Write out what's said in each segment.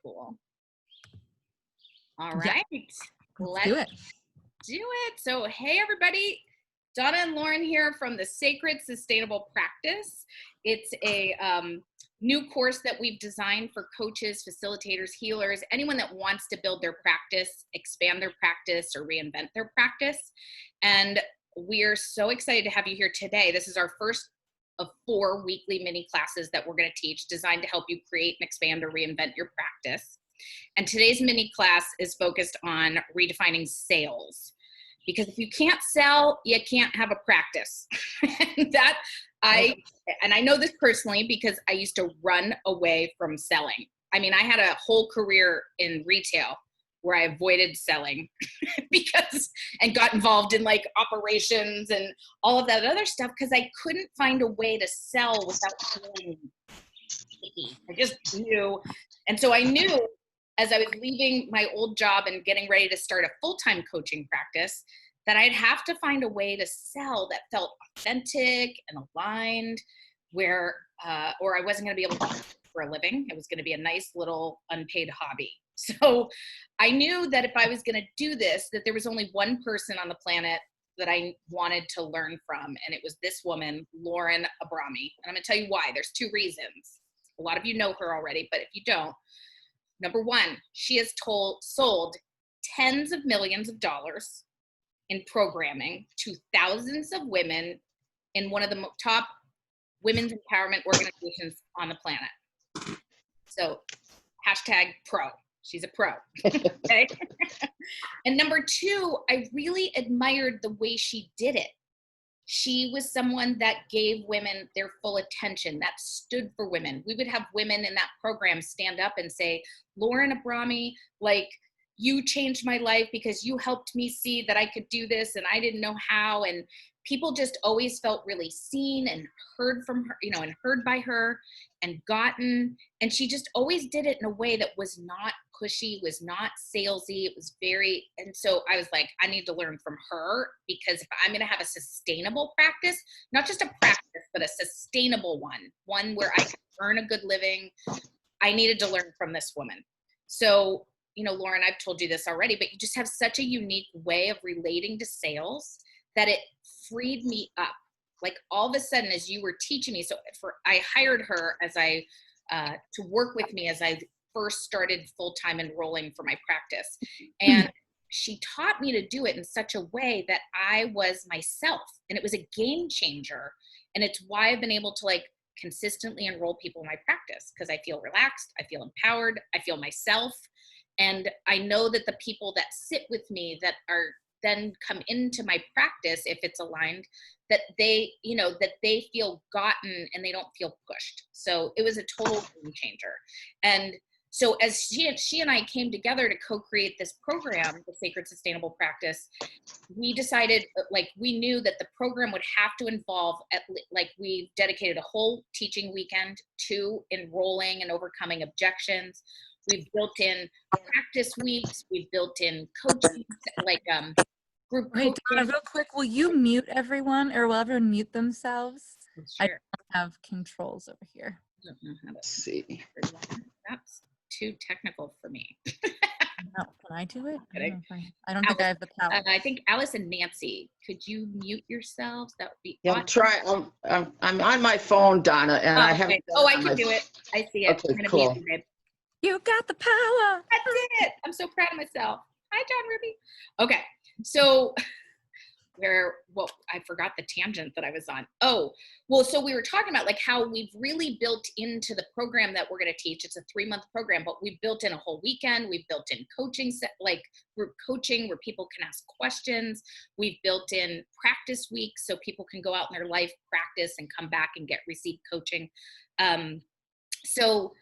cool. All Yeah. right, Let's do it. do it. So, hey, everybody. Donna and Lauren here from the Sacred Sustainable Practice. It's a new course that we've designed for coaches, facilitators, healers, anyone that wants to build their practice, expand their practice, or reinvent their practice. And we're so excited to have you here today. This is our first of 4 weekly mini classes that we're going to teach, designed to help you create and expand or reinvent your practice. And today's mini class is focused on redefining sales. Because if you can't sell, you can't have a practice. And I know this personally because I used to run away from selling. I mean, I had a whole career in retail where I avoided selling and got involved in like operations and all of that other stuff because I couldn't find a way to sell without feeling icky. I just knew. And so I knew as I was leaving my old job and getting ready to start a full-time coaching practice that I'd have to find a way to sell that felt authentic and aligned or I wasn't going to be able to do it for a living. It was going to be a nice little unpaid hobby. So I knew that if I was going to do this, that there was only one person on the planet that I wanted to learn from. And it was this woman, Lauren Abrami. And I'm going to tell you why. There's 2 reasons. A lot of you know her already, but if you don't, number 1, she has sold tens of millions of dollars in programming to thousands of women in one of the top women's empowerment organizations on the planet. So #pro. She's a pro. Okay. And number 2, I really admired the way she did it. She was someone that gave women their full attention, that stood for women. We would have women in that program stand up and say, Lauren Abrami, like, you changed my life because you helped me see that I could do this and I didn't know how. And people just always felt really seen and heard from her, and heard by her and gotten. And she just always did it in a way that was not pushy, was not salesy. It was and so I was like, I need to learn from her because if I'm going to have a sustainable practice, not just a practice, but a sustainable one where I can earn a good living, I needed to learn from this woman. So, Lauren, I've told you this already, but you just have such a unique way of relating to sales that it freed me up. Like all of a sudden, as you were teaching me, I hired her to work with me as I first started full-time enrolling for my practice. And she taught me to do it in such a way that I was myself, and it was a game changer. And it's why I've been able to consistently enroll people in my practice because I feel relaxed, I feel empowered, I feel myself. And I know that the people that sit with me that are then come into my practice, if it's aligned, that they feel gotten and they don't feel pushed. So it was a total game changer. And so as she and I came together to co-create this program, the Sacred Sustainable Practice, we decided, we knew that the program would have to involve, we dedicated a whole teaching weekend to enrolling and overcoming objections. We've built in practice weeks. We've built in coaching, group coaching. Wait, Donna, real quick, will you mute everyone or will everyone mute themselves? Sure. I don't have controls over here. I don't know how to see. That's too technical for me. No, can I do it? I don't Alice, think I have the power. I think Alice and Nancy, could you mute yourselves? That would be Yeah, awesome. I'm on my phone, Donna, and I haven't. I can do it. I see it. Okay, cool. Mute you, babe. You got the power. I did it. I'm so proud of myself. Hi, John Ruby. Okay, so I forgot the tangent that I was on. So we were talking about how we've really built into the program that we're going to teach. It's a 3-month program, but we've built in a whole weekend. We've built in coaching, group coaching where people can ask questions. We've built in practice weeks so people can go out in their life, practice, and come back and receive coaching. So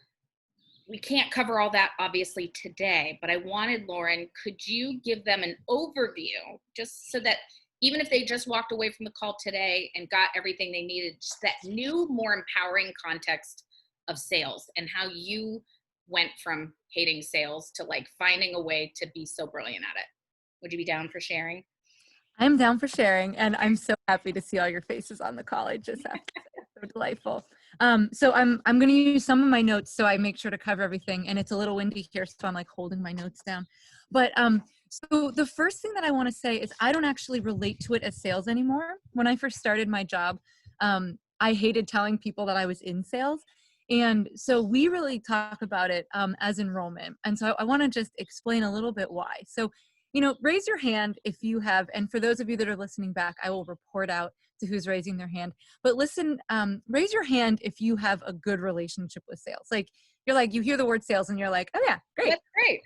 we can't cover all that obviously today, but I wanted, Lauren, could you give them an overview just so that even if they just walked away from the call today and got everything they needed, just that new, more empowering context of sales and how you went from hating sales to finding a way to be so brilliant at it. Would you be down for sharing? I'm down for sharing, and I'm so happy to see all your faces on the call. I just have to say, it's so delightful. So I'm going to use some of my notes so I make sure to cover everything. And it's a little windy here, so I'm like holding my notes down. But so the first thing that I want to say is I don't actually relate to it as sales anymore. When I first started my job, I hated telling people that I was in sales. And so we really talk about it as enrollment. And so I want to just explain a little bit why. So, raise your hand if you have, and for those of you that are listening back, I will report out to who's raising their hand. But listen, raise your hand if you have a good relationship with sales. Like, you hear the word sales and you're like, oh yeah, great. That's great.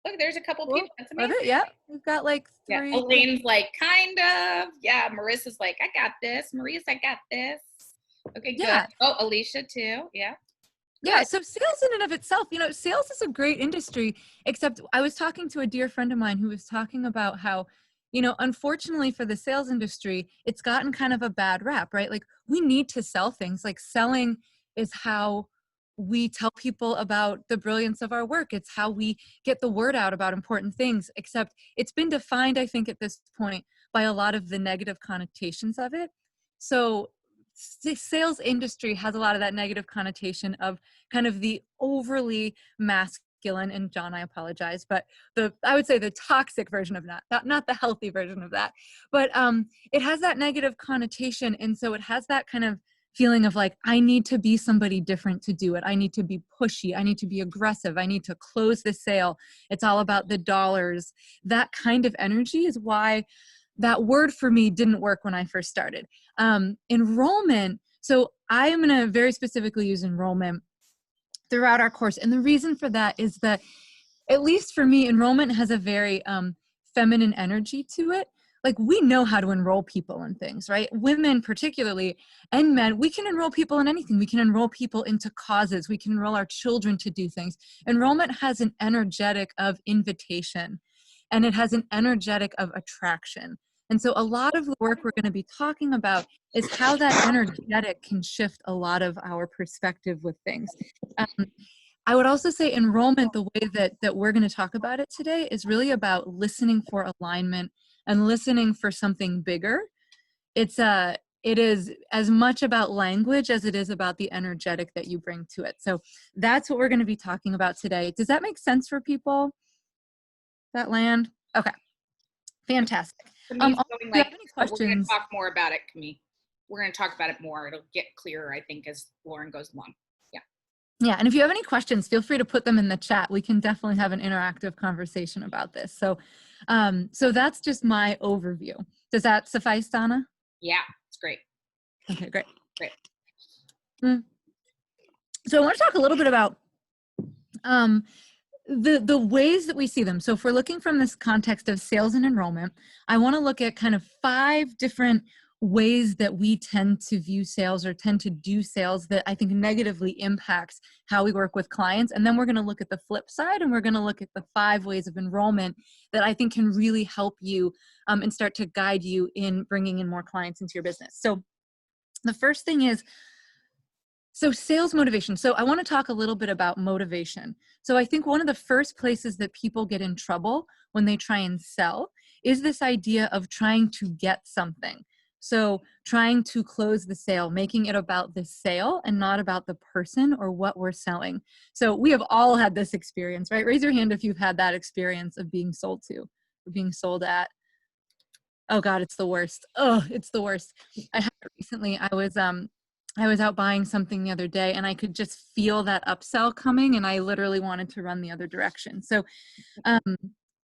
Look, there's a couple Cool. people. That's Love amazing. it. Yeah, we've got like Yeah, 3. Elaine's like, kind of. Yeah, Marissa's like, I got this. Maria's, I got this. Okay, good. Yeah. Oh, Alicia too. Yeah. Yeah, Good. so sales in and of itself, sales is a great industry, except I was talking to a dear friend of mine who was talking about how, unfortunately for the sales industry, it's gotten kind of a bad rap, right? Like we need to sell things. Like selling is how we tell people about the brilliance of our work. It's how we get the word out about important things, except it's been defined, I think, at this point by a lot of the negative connotations of it. So sales industry has a lot of that negative connotation of kind of the overly masculine, and John, I apologize, but I would say the toxic version of that, not the healthy version of that, but it has that negative connotation. And so it has that kind of feeling of like, I need to be somebody different to do it. I need to be pushy. I need to be aggressive. I need to close the sale. It's all about the dollars. That kind of energy is why that word for me didn't work when I first started. Enrollment. So I am going to very specifically use enrollment throughout our course. And the reason for that is that, at least for me, enrollment has a very feminine energy to it. Like we know how to enroll people in things, right? Women particularly, and men, we can enroll people in anything. We can enroll people into causes. We can enroll our children to do things. Enrollment has an energetic of invitation, and it has an energetic of attraction. And so a lot of the work we're going to be talking about is how that energetic can shift a lot of our perspective with things. I would also say enrollment, the way that we're going to talk about it today, is really about listening for alignment and listening for something bigger. It is as much about language as it is about the energetic that you bring to it. So that's what we're going to be talking about today. Does that make sense for people? That land? Okay. Fantastic. Camille's Also, going if you like, have any we're going to questions? talk more about it, Camille. We're going to talk about it more. It'll get clearer, I think, as Lauren goes along. Yeah, and if you have any questions, feel free to put them in the chat. We can definitely have an interactive conversation about this. So, so that's just my overview. Does that suffice, Donna? Yeah, it's great. Okay, great. Great. So I want to talk a little bit about the ways that we see them. So if we're looking from this context of sales and enrollment, I want to look at kind of 5 different ways that we tend to view sales or tend to do sales that I think negatively impacts how we work with clients. And then we're going to look at the flip side, and we're going to look at the 5 ways of enrollment that I think can really help you and start to guide you in bringing in more clients into your business. So the first thing is, so sales motivation. So I want to talk a little bit about motivation. So I think one of the first places that people get in trouble when they try and sell is this idea of trying to get something. So trying to close the sale, making it about the sale and not about the person or what we're selling. So we have all had this experience, right? Raise your hand if you've had that experience of being sold to or being sold at. Oh God, it's the worst. Oh, it's the worst. I had it recently. I was out buying something the other day and I could just feel that upsell coming, and I literally wanted to run the other direction. So,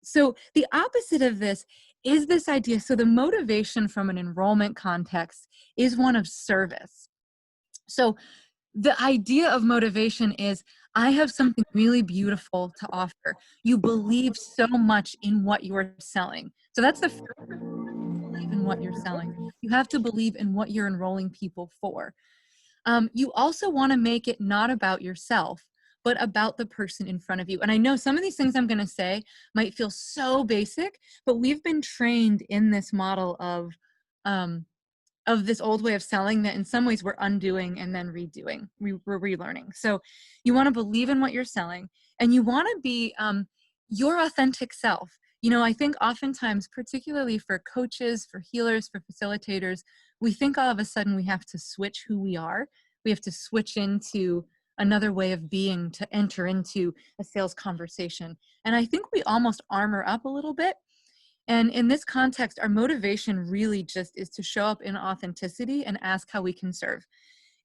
so the opposite of this is this idea. So the motivation from an enrollment context is one of service. So the idea of motivation is, I have something really beautiful to offer. You believe so much in what you're selling. So that's the first thing, believe in what you're selling. You have to believe in what you're enrolling people for. You also want to make it not about yourself, but about the person in front of you. And I know some of these things I'm going to say might feel so basic, but we've been trained in this model of this old way of selling that in some ways we're undoing and then redoing. We're relearning. So you want to believe in what you're selling, and you want to be your authentic self. I think oftentimes, particularly for coaches, for healers, for facilitators, we think all of a sudden we have to switch who we are. We have to switch into another way of being to enter into a sales conversation. And I think we almost armor up a little bit. And in this context, our motivation really just is to show up in authenticity and ask how we can serve.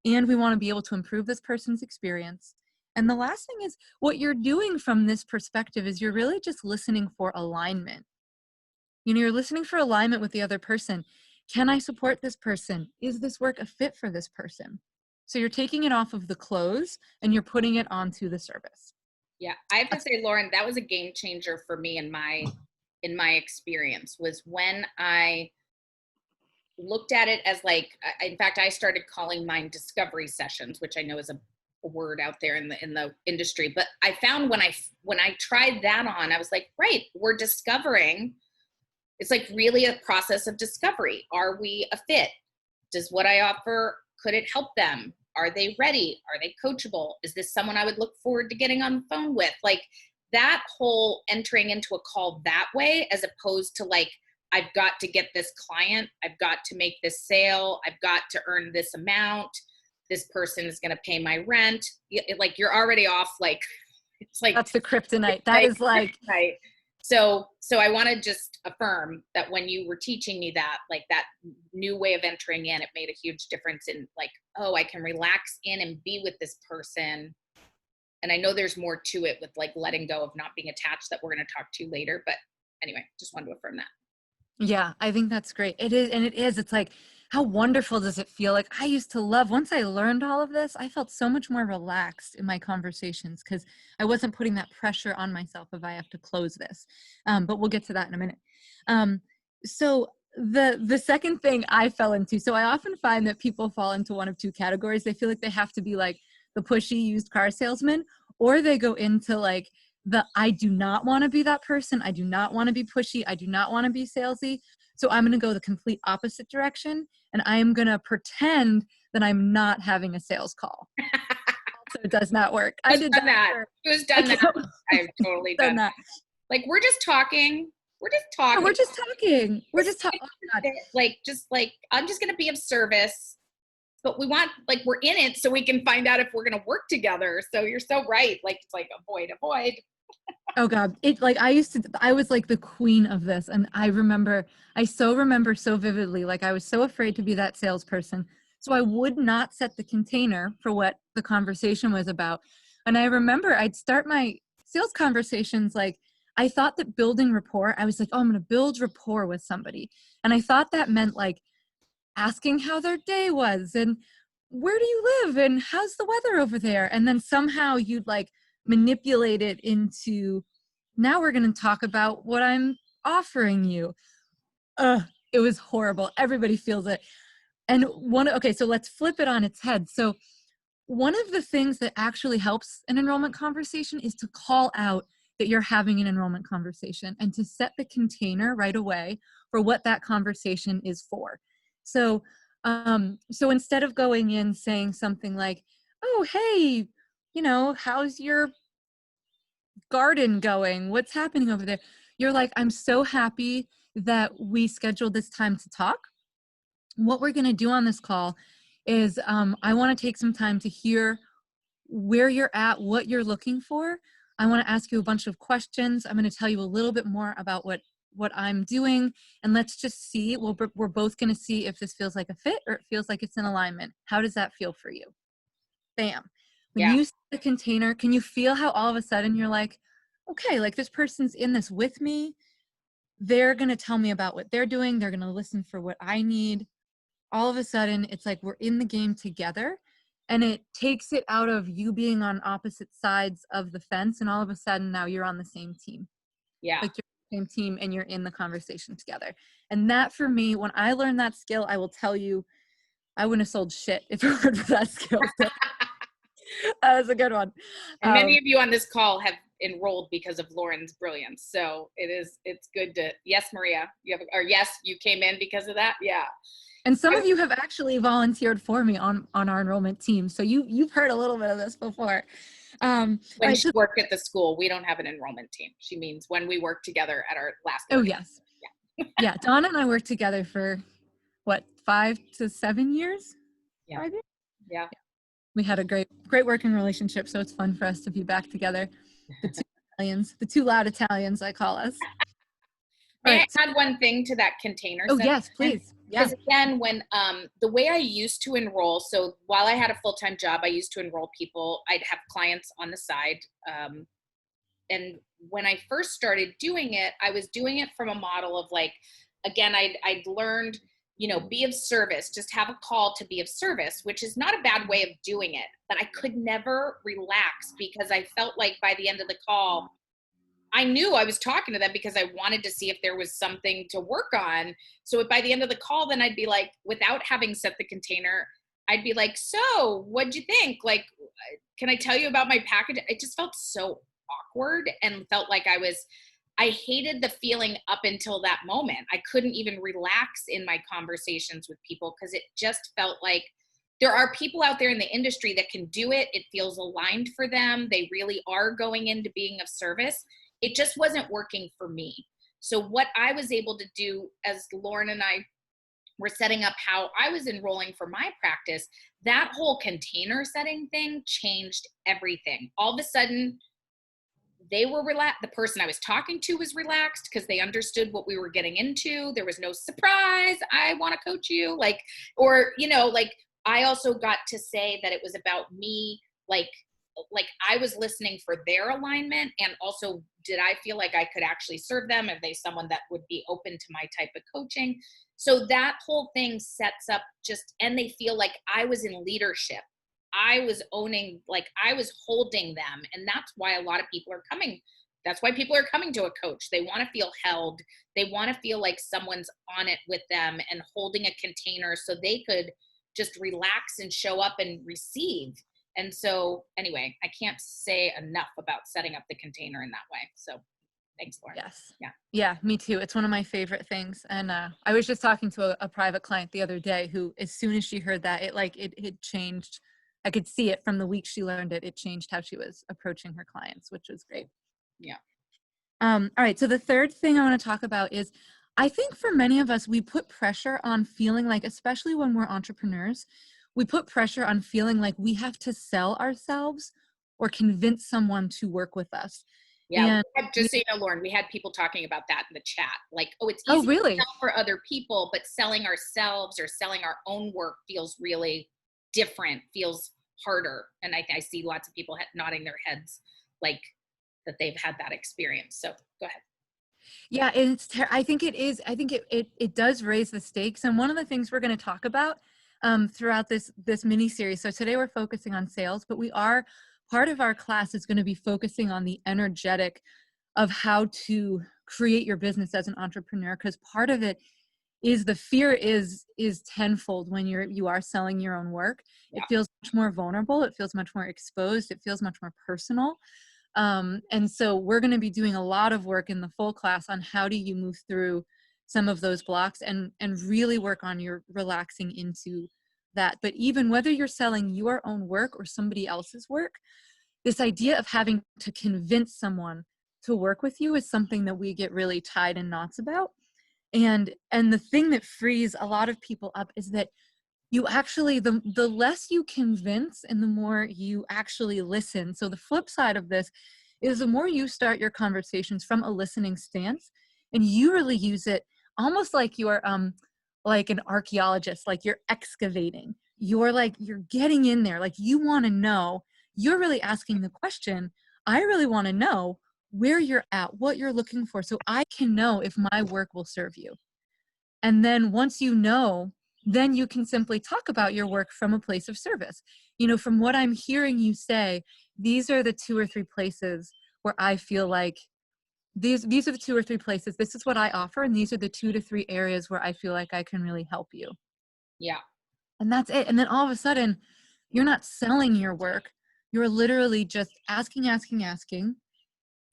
And we want to be able to improve this person's experience. And the last thing is, what you're doing from this perspective is you're really just listening for alignment. You know, you're listening for alignment with the other person. Can I support this person? Is this work a fit for this person? So you're taking it off of the close and you're putting it onto the service. Yeah, I have to say, Lauren, that was a game changer for me in my experience, was when I looked at it as like, in fact, I started calling mine discovery sessions, which I know is a word out there in the industry. But I found when I tried that on, I was like, right, we're discovering. It's like really a process of discovery. Are we a fit? Does what I offer, could it help them? Are they ready? Are they coachable? Is this someone I would look forward to getting on the phone with? Like that whole entering into a call that way, as opposed to like, I've got to get this client, I've got to make this sale, I've got to earn this amount, this person is going to pay my rent. Like you're already off. Like, it's like, that's the kryptonite. That is like, right. So I want to just affirm that when you were teaching me that, like that new way of entering in, it made a huge difference in like, oh, I can relax in and be with this person. And I know there's more to it with like letting go of not being attached that we're going to talk to later. But anyway, just wanted to affirm that. yeah, I think that's great. It is. And it is. It's like, how wonderful does it feel? Like I used to love, once I learned all of this, I felt so much more relaxed in my conversations because I wasn't putting that pressure on myself if I have to close this. But we'll get to that in a minute. So the second thing I fell into, so I often find that people fall into one of two categories. They feel like they have to be like the pushy used car salesman, or they go into like I do not want to be that person. I do not want to be pushy. I do not want to be salesy. So I'm going to go the complete opposite direction, and I am going to pretend that I'm not having a sales call. So it does not work. I did that. Who's done that? I've totally done that. Like we're just talking. We're just talking. Yeah, we're just talking. We're just talking. Like I'm just going to be of service. But we want, like, we're in it so we can find out if we're going to work together. So you're so right. Like, it's like avoid. Oh God. I was like the queen of this. And I remember so vividly, like I was so afraid to be that salesperson. So I would not set the container for what the conversation was about. And I remember I'd start my sales conversations like, I thought that building rapport, I was like, oh, I'm going to build rapport with somebody. And I thought that meant like, asking how their day was and where do you live and how's the weather over there, and then somehow you'd like manipulate it into, now we're going to talk about what I'm offering you. It was horrible. Everybody feels it. And so let's flip it on its head. So one of the things that actually helps an enrollment conversation is to call out that you're having an enrollment conversation and to set the container right away for what that conversation is for. So instead of going in saying something like, oh, hey, how's your garden going? What's happening over there? You're like, I'm so happy that we scheduled this time to talk. What we're going to do on this call is I want to take some time to hear where you're at, what you're looking for. I want to ask you a bunch of questions. I'm going to tell you a little bit more about what I'm doing, and let's just see, we're both going to see if this feels like a fit or it feels like it's in alignment. How does that feel for you? Bam. When you see the container, can you feel how all of a sudden you're like, okay, like this person's in this with me. They're going to tell me about what they're doing. They're going to listen for what I need. All of a sudden it's like we're in the game together, and it takes it out of you being on opposite sides of the fence. And all of a sudden now you're on the same team. Yeah. Like same team and you're in the conversation together. And that for me, when I learned that skill, I will tell you, I wouldn't have sold shit if it weren't for that skill. That was a good one. And many of you on this call have enrolled because of Lauren's brilliance. So it's good to, yes, Maria, yes, you came in because of that. Yeah. And some of you have actually volunteered for me on our enrollment team. So you've heard a little bit of this before. When she worked at the school, we don't have an enrollment team. She means when we worked together at our last. Oh, yes. Yeah. Yeah. Donna and I worked together for 5 to 7 years? Yeah. 5 years? Yeah. We had a great working relationship, so it's fun for us to be back together. The two Italians, the two loud Italians, I call us. All May I right. add one thing to that container Oh, set? yes, please. Yeah. Because again, when the way I used to enroll, so while I had a full-time job, I used to enroll people. I'd have clients on the side. And when I first started doing it, I was doing it from a model of like, again, I'd learned, be of service, just have a call to be of service, which is not a bad way of doing it. But I could never relax because I felt like by the end of the call, I knew I was talking to them because I wanted to see if there was something to work on. So by the end of the call, then I'd be like, without having set the container, I'd be like, so what'd you think? Like, can I tell you about my package? It just felt so awkward and felt like I hated the feeling up until that moment. I couldn't even relax in my conversations with people because it just felt like there are people out there in the industry that can do it. It feels aligned for them. They really are going into being of service. It just wasn't working for me. So what I was able to do as Lauren and I were setting up how I was enrolling for my practice, that whole container setting thing changed everything. All of a sudden, they were relaxed. The person I was talking to was relaxed because they understood what we were getting into. There was no surprise. I want to coach you. I also got to say that it was about me, like I was listening for their alignment, and also did I feel like I could actually serve them? Are they someone that would be open to my type of coaching? So that whole thing sets up and they feel like I was in leadership. I was owning, like I was holding them. And that's why a lot of people are coming. That's why people are coming to a coach. They want to feel held. They want to feel like someone's on it with them and holding a container so they could just relax and show up and receive. And so anyway, I can't say enough about setting up the container in that way. So thanks, Lauren. Yes. Yeah. Yeah, me too. It's one of my favorite things. And I was just talking to a private client the other day who, as soon as she heard that, it changed. I could see it from the week she learned it. It changed how she was approaching her clients, which was great. Yeah. All right. So the third thing I want to talk about is, I think for many of us, we put pressure on feeling like, especially when we're entrepreneurs, we put pressure on feeling like we have to sell ourselves or convince someone to work with us. Yeah, And just so you know, Lauren, we had people talking about that in the chat. Like, it's oh, easy really? to sell for other people, but selling ourselves or selling our own work feels really different, feels harder. And I see lots of people nodding their heads like that they've had that experience. So go ahead. Yeah, and I think it is. I think it does raise the stakes. And one of the things we're going to talk about throughout this mini series. So today we're focusing on sales, but part of our class is going to be focusing on the energetic of how to create your business as an entrepreneur, because part of it is the fear is tenfold when you are selling your own work. Yeah. It feels much more vulnerable. It feels much more exposed. It feels much more personal. And so we're going to be doing a lot of work in the full class on how do you move through some of those blocks and really work on your relaxing into that. But even whether you're selling your own work or somebody else's work, this idea of having to convince someone to work with you is something that we get really tied in knots about. And the thing that frees a lot of people up is that you actually, the less you convince and the more you actually listen. So the flip side of this is the more you start your conversations from a listening stance, and you really use it almost like you're like an archaeologist, like you're excavating. You're getting in there, like you want to know. You're really asking the question, I really want to know where you're at, what you're looking for, so I can know if my work will serve you. And then once you know, then you can simply talk about your work from a place of service. From what I'm hearing you say, these are the 2 or 3 places where I feel like these are the 2 or 3 places. This is what I offer. And these are the 2 to 3 areas where I feel like I can really help you. Yeah. And that's it. And then all of a sudden, you're not selling your work. You're literally just asking,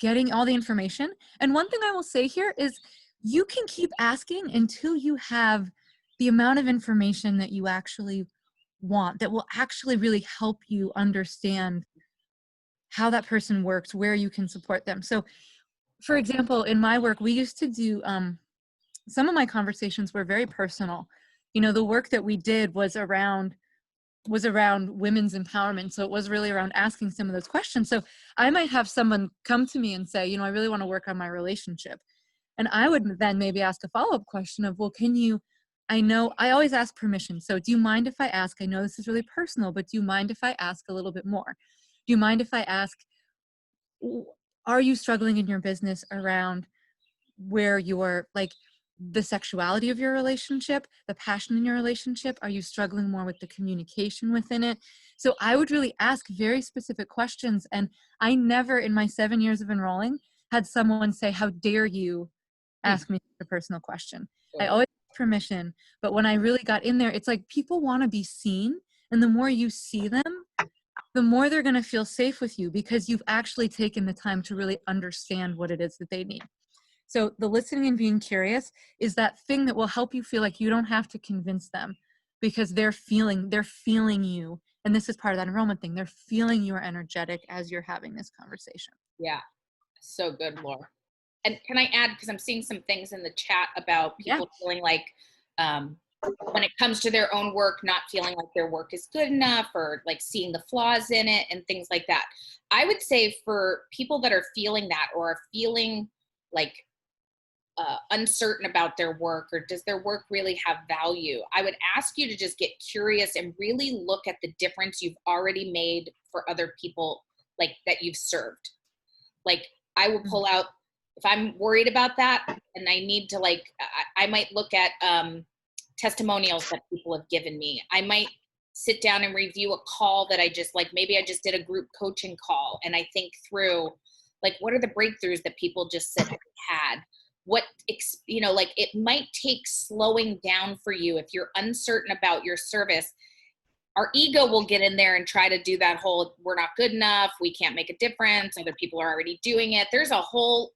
getting all the information. And one thing I will say here is you can keep asking until you have the amount of information that you actually want, that will actually really help you understand how that person works, where you can support them. So for example, in my work, we used to do, some of my conversations were very personal. The work that we did was around was around women's empowerment. So it was really around asking some of those questions. So I might have someone come to me and say, you know, I really want to work on my relationship. And I would then maybe ask a follow-up question of, well, I know I always ask permission. So do you mind if I ask, I know this is really personal, but do you mind if I ask a little bit more? Do you mind if I ask, are you struggling in your business around where you're like the sexuality of your relationship, the passion in your relationship? Are you struggling more with the communication within it? So I would really ask very specific questions. And I never in my 7 years of enrolling had someone say, how dare you ask me a personal question? I always ask permission. But when I really got in there, it's like people want to be seen. And the more you see them, the more they're going to feel safe with you because you've actually taken the time to really understand what it is that they need. So the listening and being curious is that thing that will help you feel like you don't have to convince them because they're feeling you. And this is part of that enrollment thing. They're feeling you are energetic as you're having this conversation. Yeah. So good, Laura. And can I add, because I'm seeing some things in the chat about people feeling like when it comes to their own work, not feeling like their work is good enough or like seeing the flaws in it and things like that. I would say for people that are feeling that or are feeling like uncertain about their work or does their work really have value, I would ask you to just get curious and really look at the difference you've already made for other people like that you've served. Like I will pull out, if I'm worried about that and I need to like, I might look at testimonials that people have given me. I might sit down and review a call that I just like, maybe I just did a group coaching call and I think through like, what are the breakthroughs that people just said had? What, you know, like it might take slowing down for you if you're uncertain about your service. Our ego will get in there and try to do that whole, we're not good enough, we can't make a difference, other people are already doing it. There's a whole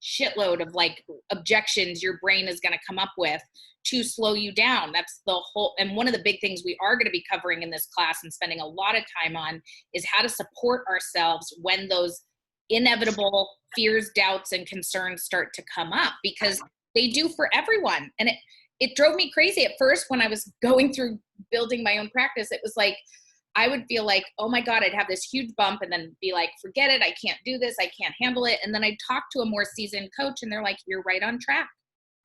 shitload of like objections your brain is going to come up with to slow you down. That's the whole, and one of the big things we are going to be covering in this class and spending a lot of time on is how to support ourselves when those inevitable fears, doubts, and concerns start to come up, because they do for everyone. And it drove me crazy at first when I was going through building my own practice. It was like, I would feel like, oh my God, I'd have this huge bump and then be like, forget it. I can't do this. I can't handle it. And then I'd talk to a more seasoned coach and they're like, you're right on track.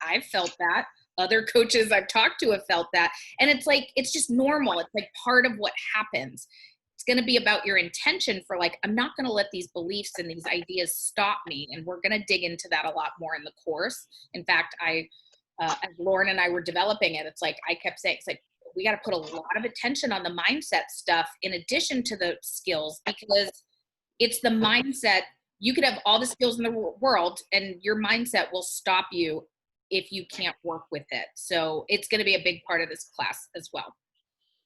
I've felt that. Other coaches I've talked to have felt that. And it's like, it's just normal. It's like part of what happens. It's going to be about your intention for like, I'm not going to let these beliefs and these ideas stop me. And we're going to dig into that a lot more in the course. In fact, as Lauren and I were developing it, it's like, I kept saying, it's like, we got to put a lot of attention on the mindset stuff in addition to the skills, because it's the mindset. You could have all the skills in the world and your mindset will stop you if you can't work with it. So it's going to be a big part of this class as well.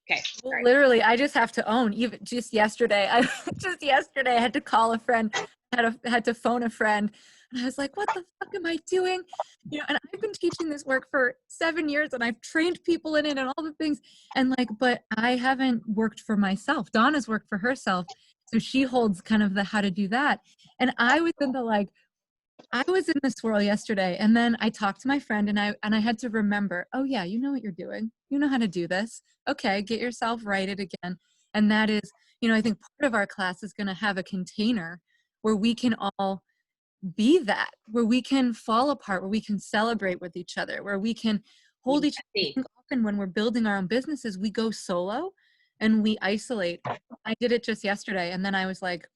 Okay. Well, literally, I just have to own, even just yesterday, I had to call a friend, had to phone a friend. And I was like, what the fuck am I doing? You know, and I've been teaching this work for 7 years and I've trained people in it and all the things. And like, but I haven't worked for myself. Donna's worked for herself. So she holds kind of the how to do that. And I was in the swirl yesterday, and then I talked to my friend and I had to remember, oh yeah, you know what you're doing. You know how to do this. Okay, get yourself righted again. And that is, you know, I think part of our class is going to have a container where we can all be that, where we can fall apart, where we can celebrate with each other, where we can hold each other. I think often when we're building our own businesses, we go solo and we isolate. I did it just yesterday, and then I was like,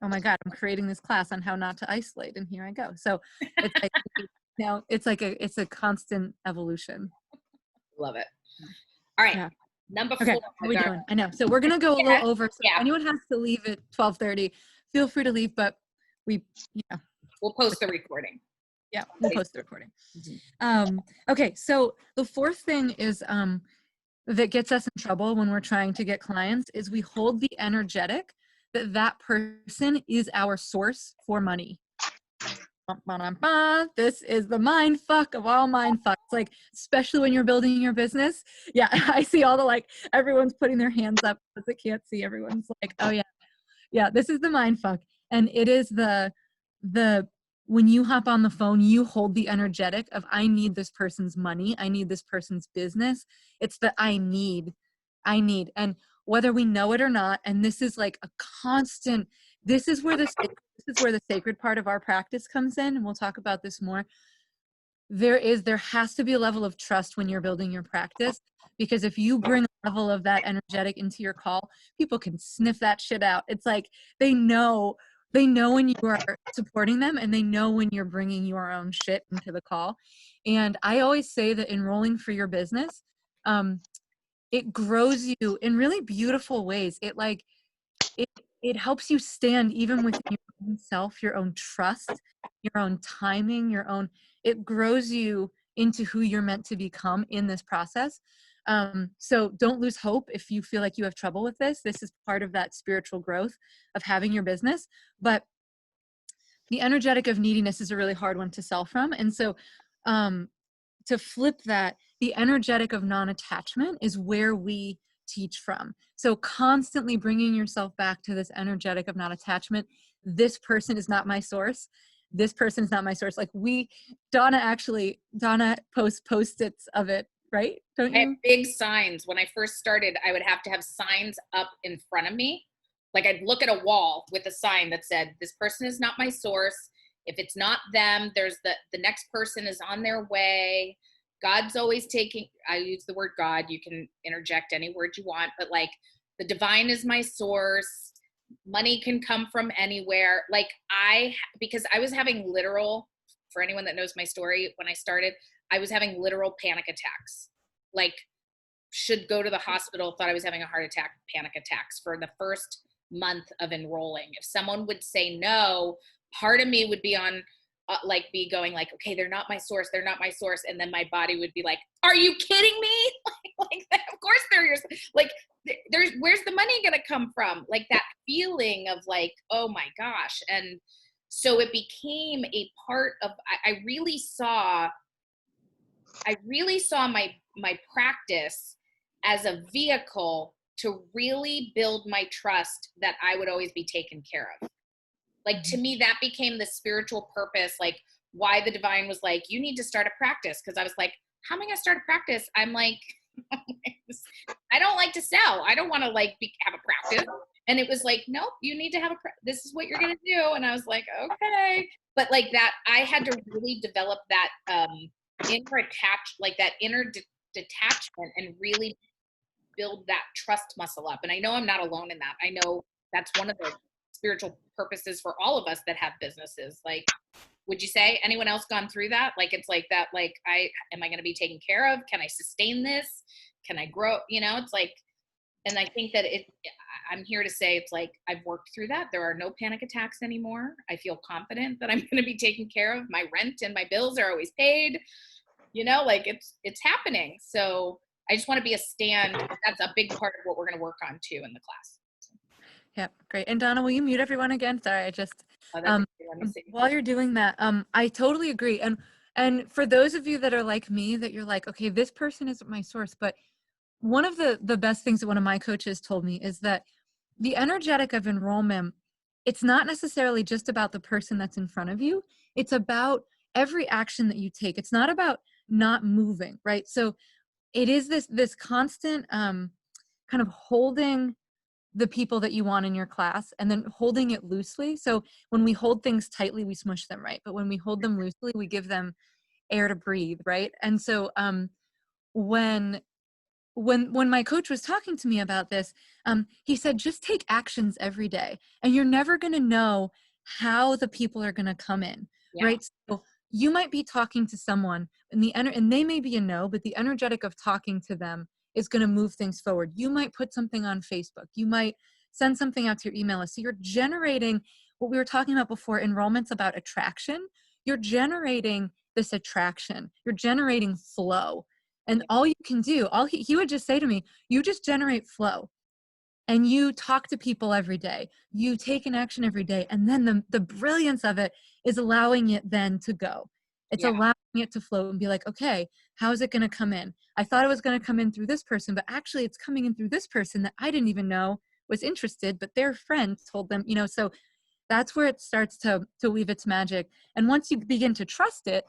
oh my God, I'm creating this class on how not to isolate, and here I go. So it's like, you know, it's a constant evolution. Love it. All right. Yeah. Number 4. Okay, how are we doing? I know. So we're gonna go a little over. So if anyone has to leave at 12:30, feel free to leave, but we'll post the recording. Yeah, we'll post the recording. Okay, so the fourth thing is that gets us in trouble when we're trying to get clients is we hold the energetic that person is our source for money. This is the mind fuck of all mind fucks. Like, especially when you're building your business. Yeah, I see all the like, everyone's putting their hands up because they can't see. Everyone's like, oh yeah. Yeah, this is the mind fuck. And it is the when you hop on the phone, you hold the energetic of, I need this person's money. I need this person's business. It's the I need. And whether we know it or not. And this is like a constant, this is where the sacred part of our practice comes in. And we'll talk about this more. There has to be a level of trust when you're building your practice, because if you bring a level of that energetic into your call, people can sniff that shit out. It's like they know when you are supporting them, and they know when you're bringing your own shit into the call. And I always say that enrolling for your business, it grows you in really beautiful ways. It helps you stand even within your own self, your own trust, your own timing, it grows you into who you're meant to become in this process. So don't lose hope if you feel like you have trouble with this. This is part of that spiritual growth of having your business. But the energetic of neediness is a really hard one to sell from. And so to flip that, the energetic of non-attachment is where we teach from. So constantly bringing yourself back to this energetic of non-attachment. This person is not my source. This person is not my source. Like Donna posts Post-its of it, right? Don't I you? have big signs. When I first started, I would have to have signs up in front of me. Like I'd look at a wall with a sign that said, this person is not my source. If it's not them, there's the next person is on their way. God's always taking, I use the word God, you can interject any word you want, but like the divine is my source. Money can come from anywhere. Like because I was having literal, for anyone that knows my story, when I started, I was having literal panic attacks. Like should go to the hospital, thought I was having a heart attack, panic attacks for the first month of enrolling. If someone would say no, part of me would be on, be going like, okay, they're not my source. They're not my source. And then my body would be like, are you kidding me? like of course they're yours. Like where's the money going to come from? Like that feeling of like, oh my gosh. And so it became a part of, I really saw my practice as a vehicle to really build my trust that I would always be taken care of. Like to me, that became the spiritual purpose, like why the divine was like, you need to start a practice. Cause I was like, how am I gonna start a practice? I'm like, I don't like to sell. I don't want to have a practice. And it was like, nope, you need to have this is what you're going to do. And I was like, okay. But like that, I had to really develop that inner detachment and really build that trust muscle up. And I know I'm not alone in that. I know that's one of the spiritual purposes for all of us that have businesses. Like, would you say anyone else gone through that? Like, it's like that, like, am I going to be taken care of? Can I sustain this? Can I grow? It's like, and I think that I'm here to say, it's like, I've worked through that. There are no panic attacks anymore. I feel confident that I'm going to be taken care of. My rent and my bills are always paid, like it's happening. So I just want to be a stand. That's a big part of what we're going to work on too in the class. Yeah, great. And Donna, will you mute everyone again? Sorry, I just, while you're doing that, I totally agree. And for those of you that are like me, that you're like, okay, this person isn't my source, but one of the best things that one of my coaches told me is that the energetic of enrollment, it's not necessarily just about the person that's in front of you. It's about every action that you take. It's not about not moving, right? So it is this constant kind of holding the people that you want in your class and then holding it loosely. So when we hold things tightly, we smush them, right? But when we hold them loosely, we give them air to breathe, right? And so when my coach was talking to me about this, he said, just take actions every day and you're never going to know how the people are going to come in, right? So you might be talking to someone and they may be a no, but the energetic of talking to them is going to move things forward. You might put something on Facebook. You might send something out to your email list. So you're generating what we were talking about before, enrollment's about attraction. You're generating this attraction. You're generating flow. And all you can do, he would just say to me, you just generate flow and you talk to people every day. You take an action every day. And then the brilliance of it is allowing it then to go. It's allowing it to flow and be like, okay, how is it going to come in? I thought it was going to come in through this person, but actually it's coming in through this person that I didn't even know was interested, but their friend told them, so that's where it starts to weave its magic. And once you begin to trust it,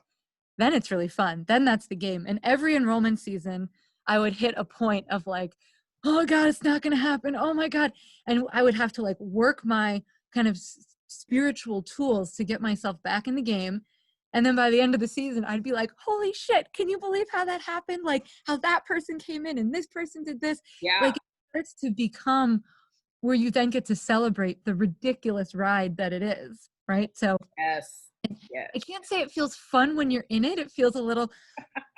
then it's really fun. Then that's the game. And every enrollment season, I would hit a point of like, oh God, it's not going to happen. Oh my God. And I would have to like work my kind of spiritual tools to get myself back in the game. And then by the end of the season, I'd be like, holy shit, can you believe how that happened? Like how that person came in and this person did this. Yeah. Like it starts to become where you then get to celebrate the ridiculous ride that it is. Right. So Yes. Yes. I can't say it feels fun when you're in it. It feels a little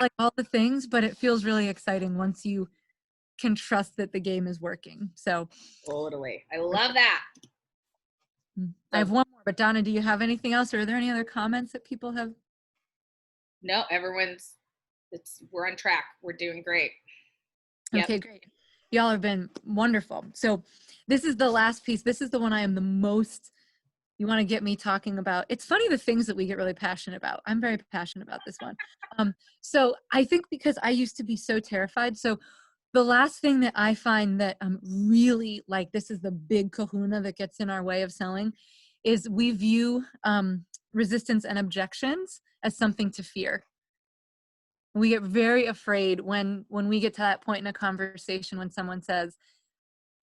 like all the things, but it feels really exciting once you can trust that the game is working. So Totally. I love that. I have one more, but Donna, do you have anything else, or are there any other comments that people have? No, we're on track. We're doing great. Yep. Okay, great. Y'all have been wonderful. So this is the last piece. This is the one I am the most, you want to get me talking about. It's funny the things that we get really passionate about. I'm very passionate about this one. So I think because I used to be so terrified. So the last thing that I find that really like, this is the big kahuna that gets in our way of selling, is we view resistance and objections as something to fear. We get very afraid when we get to that point in a conversation when someone says,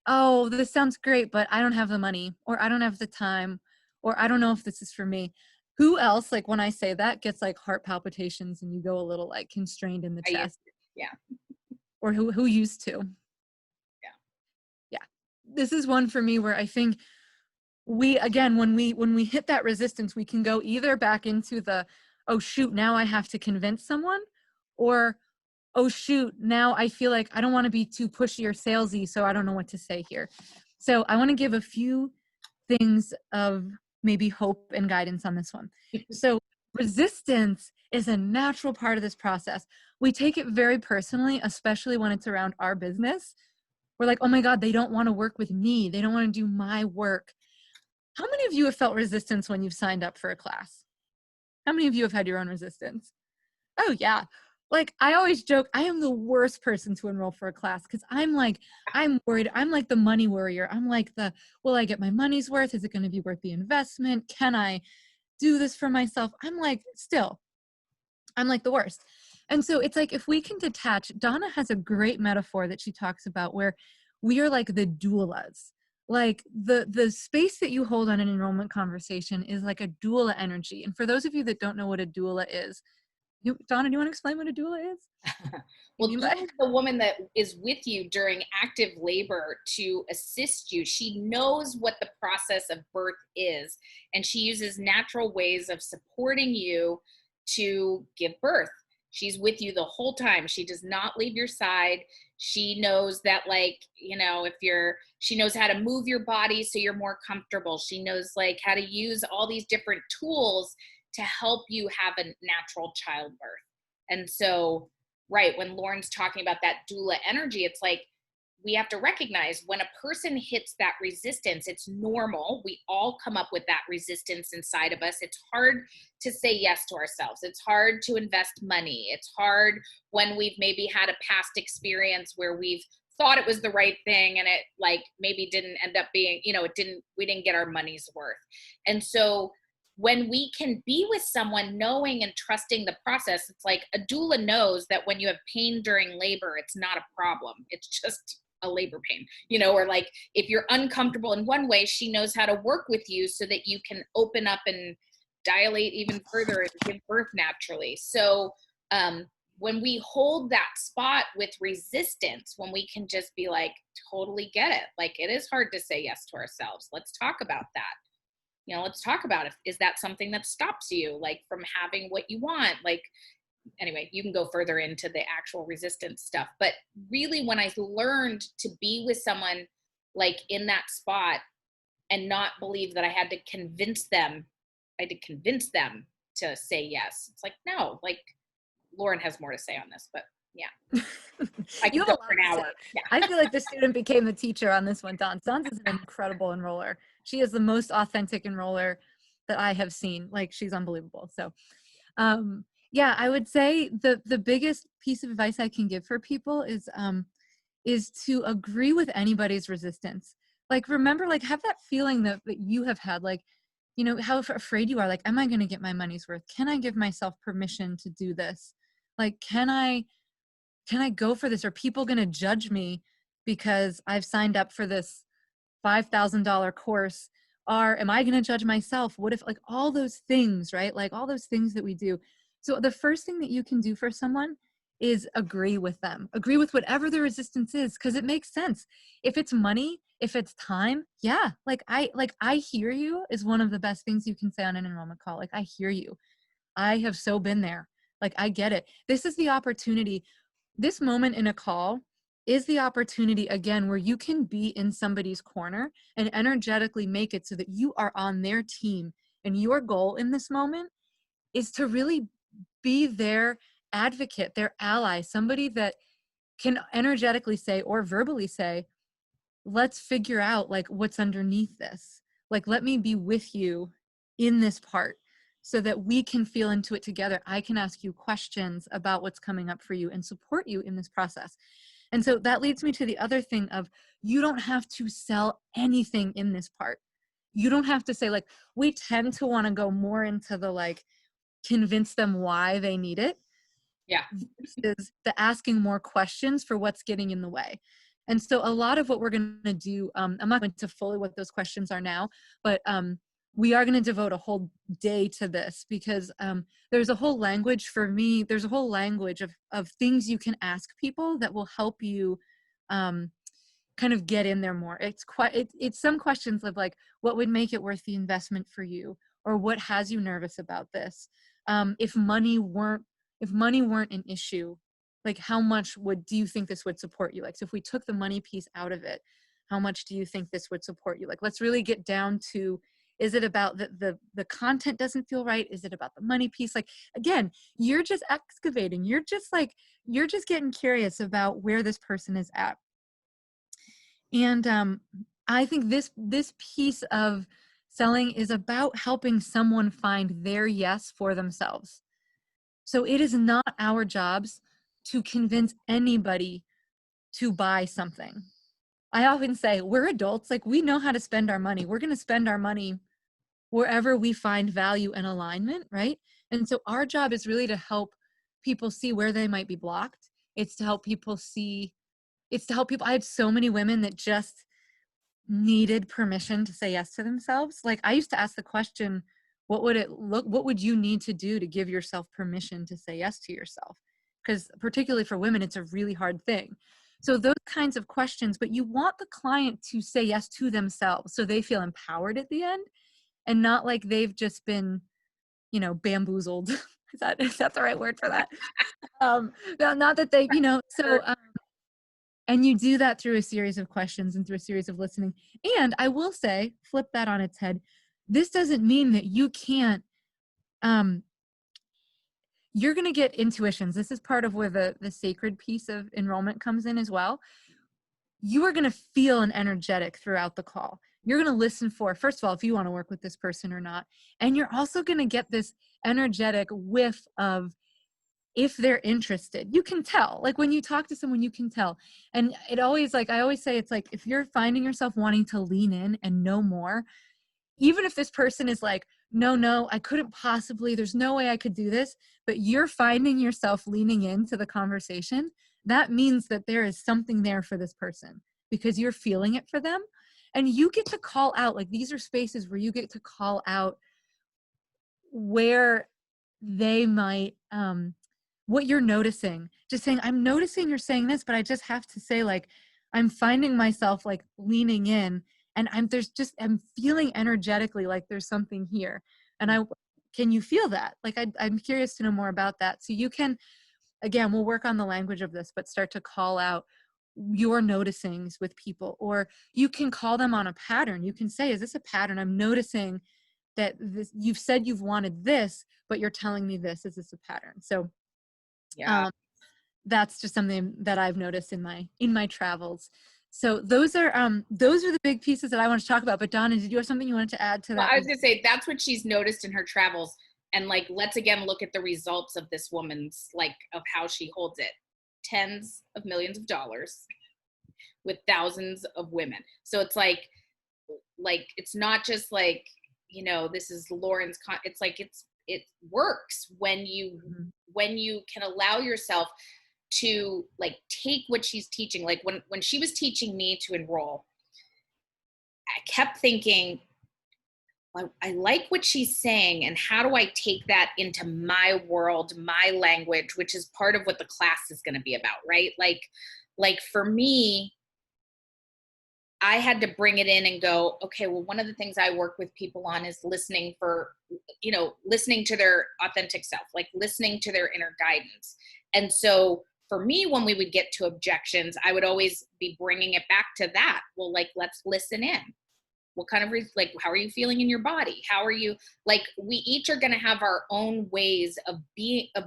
oh, this sounds great, but I don't have the money, or I don't have the time, or I don't know if this is for me. Who else, like when I say that, gets like heart palpitations and you go a little like constrained in the chest? Yeah. Or who used to? Yeah. This is one for me where I think we, again, when we hit that resistance, we can go either back into the, oh shoot, now I have to convince someone, or oh shoot, now I feel like I don't want to be too pushy or salesy, so I don't know what to say here. So I want to give a few things of maybe hope and guidance on this one. So resistance is a natural part of this process. We take it very personally, especially when it's around our business. We're like, oh my God, they don't want to work with me. They don't want to do my work. How many of you have felt resistance when you've signed up for a class? How many of you have had your own resistance? Oh yeah. Like I always joke, I am the worst person to enroll for a class because I'm worried. I'm like the money worrier. I'm like will I get my money's worth? Is it going to be worth the investment? Can I do this for myself? I'm like the worst. And so it's like, if we can detach, Donna has a great metaphor that she talks about where we are like the doulas. Like the space that you hold on an enrollment conversation is like a doula energy. And for those of you that don't know what a doula is, Donna, do you want to explain what a doula is? Well, doula is the woman that is with you during active labor to assist you. She knows what the process of birth is, and she uses natural ways of supporting you to give birth. She's with you the whole time. She does not leave your side. She knows that, like, she knows how to move your body so you're more comfortable. She knows like how to use all these different tools to help you have a natural childbirth. And so, right, when Lauren's talking about that doula energy, it's like we have to recognize when a person hits that resistance, it's normal. We all come up with that resistance inside of us. It's hard to say yes to ourselves. It's hard to invest money. It's hard when we've maybe had a past experience where we've thought it was the right thing and it like maybe didn't end up being, we didn't get our money's worth. And so when we can be with someone knowing and trusting the process, it's like a doula knows that when you have pain during labor, it's not a problem. It's just a labor pain, or like if you're uncomfortable in one way, she knows how to work with you so that you can open up and dilate even further and give birth naturally. So when we hold that spot with resistance, when we can just be like, totally get it. Like it is hard to say yes to ourselves. Let's talk about that. Let's talk about it. Is that something that stops you like from having what you want? Like, anyway, you can go further into the actual resistance stuff. But really, when I learned to be with someone like in that spot and not believe that I had to convince them to say yes. It's like, no, like Lauren has more to say on this, but yeah. I can go for an hour. Yeah. I feel like the student became the teacher on this one. Dawn is an incredible enroller. She is the most authentic enroller that I have seen. Like she's unbelievable. So yeah, I would say the biggest piece of advice I can give for people is to agree with anybody's resistance. Like remember, like have that feeling that you have had, like, how afraid you are. Like, am I going to get my money's worth? Can I give myself permission to do this? Like, can I go for this? Are people going to judge me because I've signed up for this $5,000 course? Or am I going to judge myself? What if, like, all those things, right? Like all those things that we do. So the first thing that you can do for someone is agree with them, agree with whatever the resistance is, because it makes sense. If it's money, if it's time, yeah, I hear you is one of the best things you can say on an enrollment call. Like, I hear you. I have so been there. Like, I get it. This is the opportunity. This moment in a call is the opportunity, again, where you can be in somebody's corner and energetically make it so that you are on their team. And your goal in this moment is to really be their advocate, their ally, somebody that can energetically say or verbally say, let's figure out like what's underneath this. Like, let me be with you in this part so that we can feel into it together. I can ask you questions about what's coming up for you and support you in this process. And so that leads me to the other thing of, you don't have to sell anything in this part. You don't have to say, like, we tend to want to go more into the like convince them why they need it. Yeah. Versus the asking more questions for what's getting in the way. And so a lot of what we're going to do, I'm not going to fully what those questions are now, but we are going to devote a whole day to this, because there's a whole language for me. There's a whole language of things you can ask people that will help you kind of get in there more. It's some questions of like, what would make it worth the investment for you? Or what has you nervous about this? If money weren't an issue, like, how much do you think this would support you? Like, so if we took the money piece out of it, how much do you think this would support you? Like, let's really get down to, is it about the content doesn't feel right? Is it about the money piece? Like, again, you're just excavating. You're just getting curious about where this person is at. And I think this piece of selling is about helping someone find their yes for themselves. So it is not our jobs to convince anybody to buy something. I often say, we're adults, like, we know how to spend our money. We're going to spend our money wherever we find value and alignment, right? And so our job is really to help people see where they might be blocked. It's to help people I had so many women that just needed permission to say yes to themselves. Like, I used to ask the question, what would you need to do to give yourself permission to say yes to yourself? Because particularly for women, it's a really hard thing. So those kinds of questions, but you want the client to say yes to themselves so they feel empowered at the end, and not like they've just been, bamboozled. Is that the right word for that? Not that they, and you do that through a series of questions and through a series of listening. And I will say, flip that on its head. This doesn't mean that you can't, you're going to get intuitions. This is part of where the sacred piece of enrollment comes in as well. You are going to feel an energetic throughout the call. You're going to listen for, first of all, if you want to work with this person or not. And you're also going to get this energetic whiff of if they're interested. You can tell, like, when you talk to someone, you can tell. And it always, like, I always say, it's like, if you're finding yourself wanting to lean in and know more, even if this person is like, no, I couldn't possibly, there's no way I could do this, but you're finding yourself leaning into the conversation, that means that there is something there for this person, because you're feeling it for them. And you get to call out, like, these are spaces where you get to call out where they might, what you're noticing. Just saying, I'm noticing you're saying this, but I just have to say, like, I'm finding myself like leaning in, and I'm feeling energetically like there's something here. And can you feel that? Like, I'm curious to know more about that. So you can, again, we'll work on the language of this, but start to call out your noticings with people, or you can call them on a pattern. You can say, is this a pattern? I'm noticing that you've said you've wanted this, but you're telling me this. Is this a pattern? So Yeah. That's just something that I've noticed in my travels. So those are the big pieces that I want to talk about. But Donna, did you have something you wanted to add to Well, that? I was going to say, that's what she's noticed in her travels. And like, let's again look at the results of this woman's, like, of how she holds it. Tens of millions of dollars with thousands of women. So it's like, it's not just like, this is Lauren's, it's like, it works when you can allow yourself to like take what she's teaching. Like when she was teaching me to enroll, I kept thinking, I like what she's saying, and how do I take that into my world, my language, which is part of what the class is going to be about, right? Like for me, I had to bring it in and go, okay, well, one of the things I work with people on is listening listening to their authentic self, like listening to their inner guidance. And so for me, when we would get to objections, I would always be bringing it back to that. Well, like, let's listen in. What kind of, how are you feeling in your body? How are you, like, we each are going to have our own ways of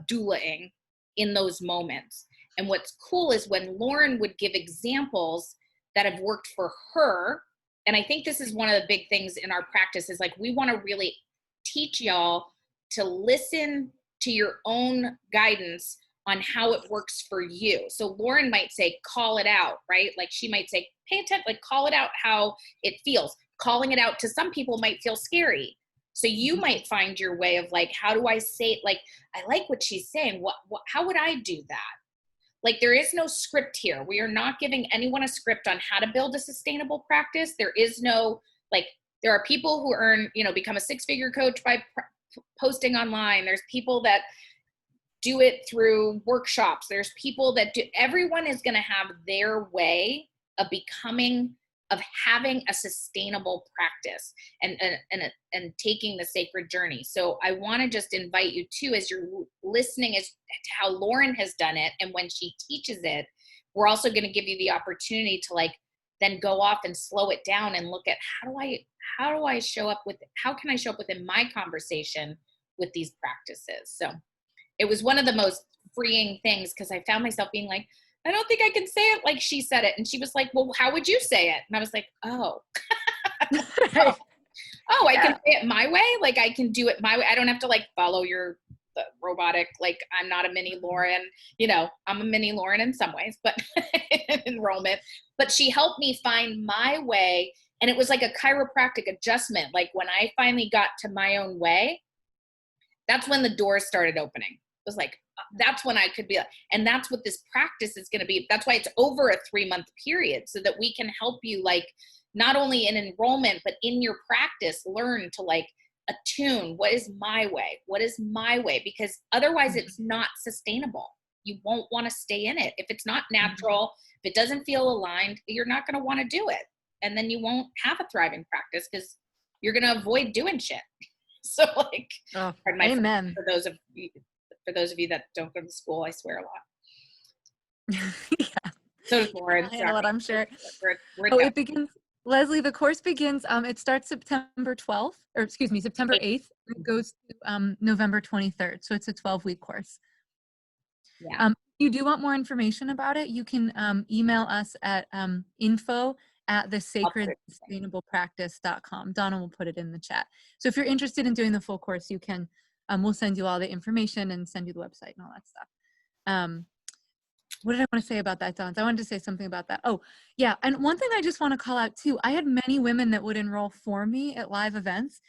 doulaing in those moments. And what's cool is when Lauren would give examples that have worked for her. And I think this is one of the big things in our practice is like, we want to really teach y'all to listen to your own guidance on how it works for you. So Lauren might say, call it out, right? Like she might say, pay attention, like call it out how it feels. Calling it out to some people might feel scary. So you might find your way of like, how do I say it? Like, I like what she's saying. How would I do that? Like, there is no script here. We are not giving anyone a script on how to build a sustainable practice. There is no, like, there are people who become a six-figure coach by posting online. There's people that do it through workshops. There's people that do, everyone is going to have their way of having a sustainable practice and taking the sacred journey. So I want to just invite you too, as you're listening as to how Lauren has done it, and when she teaches it, we're also going to give you the opportunity to like then go off and slow it down and look at how can I show up within my conversation with these practices. So it was one of the most freeing things, because I found myself being like, I don't think I can say it like she said it. And she was like, well, how would you say it? And I was like, oh, I can say it my way. Like I can do it my way. I don't have to like follow the robotic, like I'm not a mini Lauren, I'm a mini Lauren in some ways, but enrollment, but she helped me find my way. And it was like a chiropractic adjustment. Like when I finally got to my own way, that's when the doors started opening. It was like, that's when I could be like, and that's what this practice is going to be. That's why it's over a 3-month period, so that we can help you, like, not only in enrollment, but in your practice, learn to like attune. What is my way? What is my way? Because otherwise it's not sustainable. You won't want to stay in it. If it's not natural, if it doesn't feel aligned, you're not going to want to do it. And then you won't have a thriving practice because you're going to avoid doing shit. So like, amen. For those of you that don't go to school, I swear a lot. Yeah. So does Lauren. I know what, I'm sure. We're It begins, Leslie, the course begins, it starts September 8th. It goes to November 23rd. So it's a 12-week course. Yeah. If you do want more information about it, you can email us at info@thesacredsustainablepractice.com. Donna will put it in the chat. So if you're interested in doing the full course, you can, we'll send you all the information and send you the website and all that stuff. What did I want to say about that, Don? I wanted to say something about that. Oh, yeah. And one thing I just want to call out too, I had many women that would enroll for me at live events.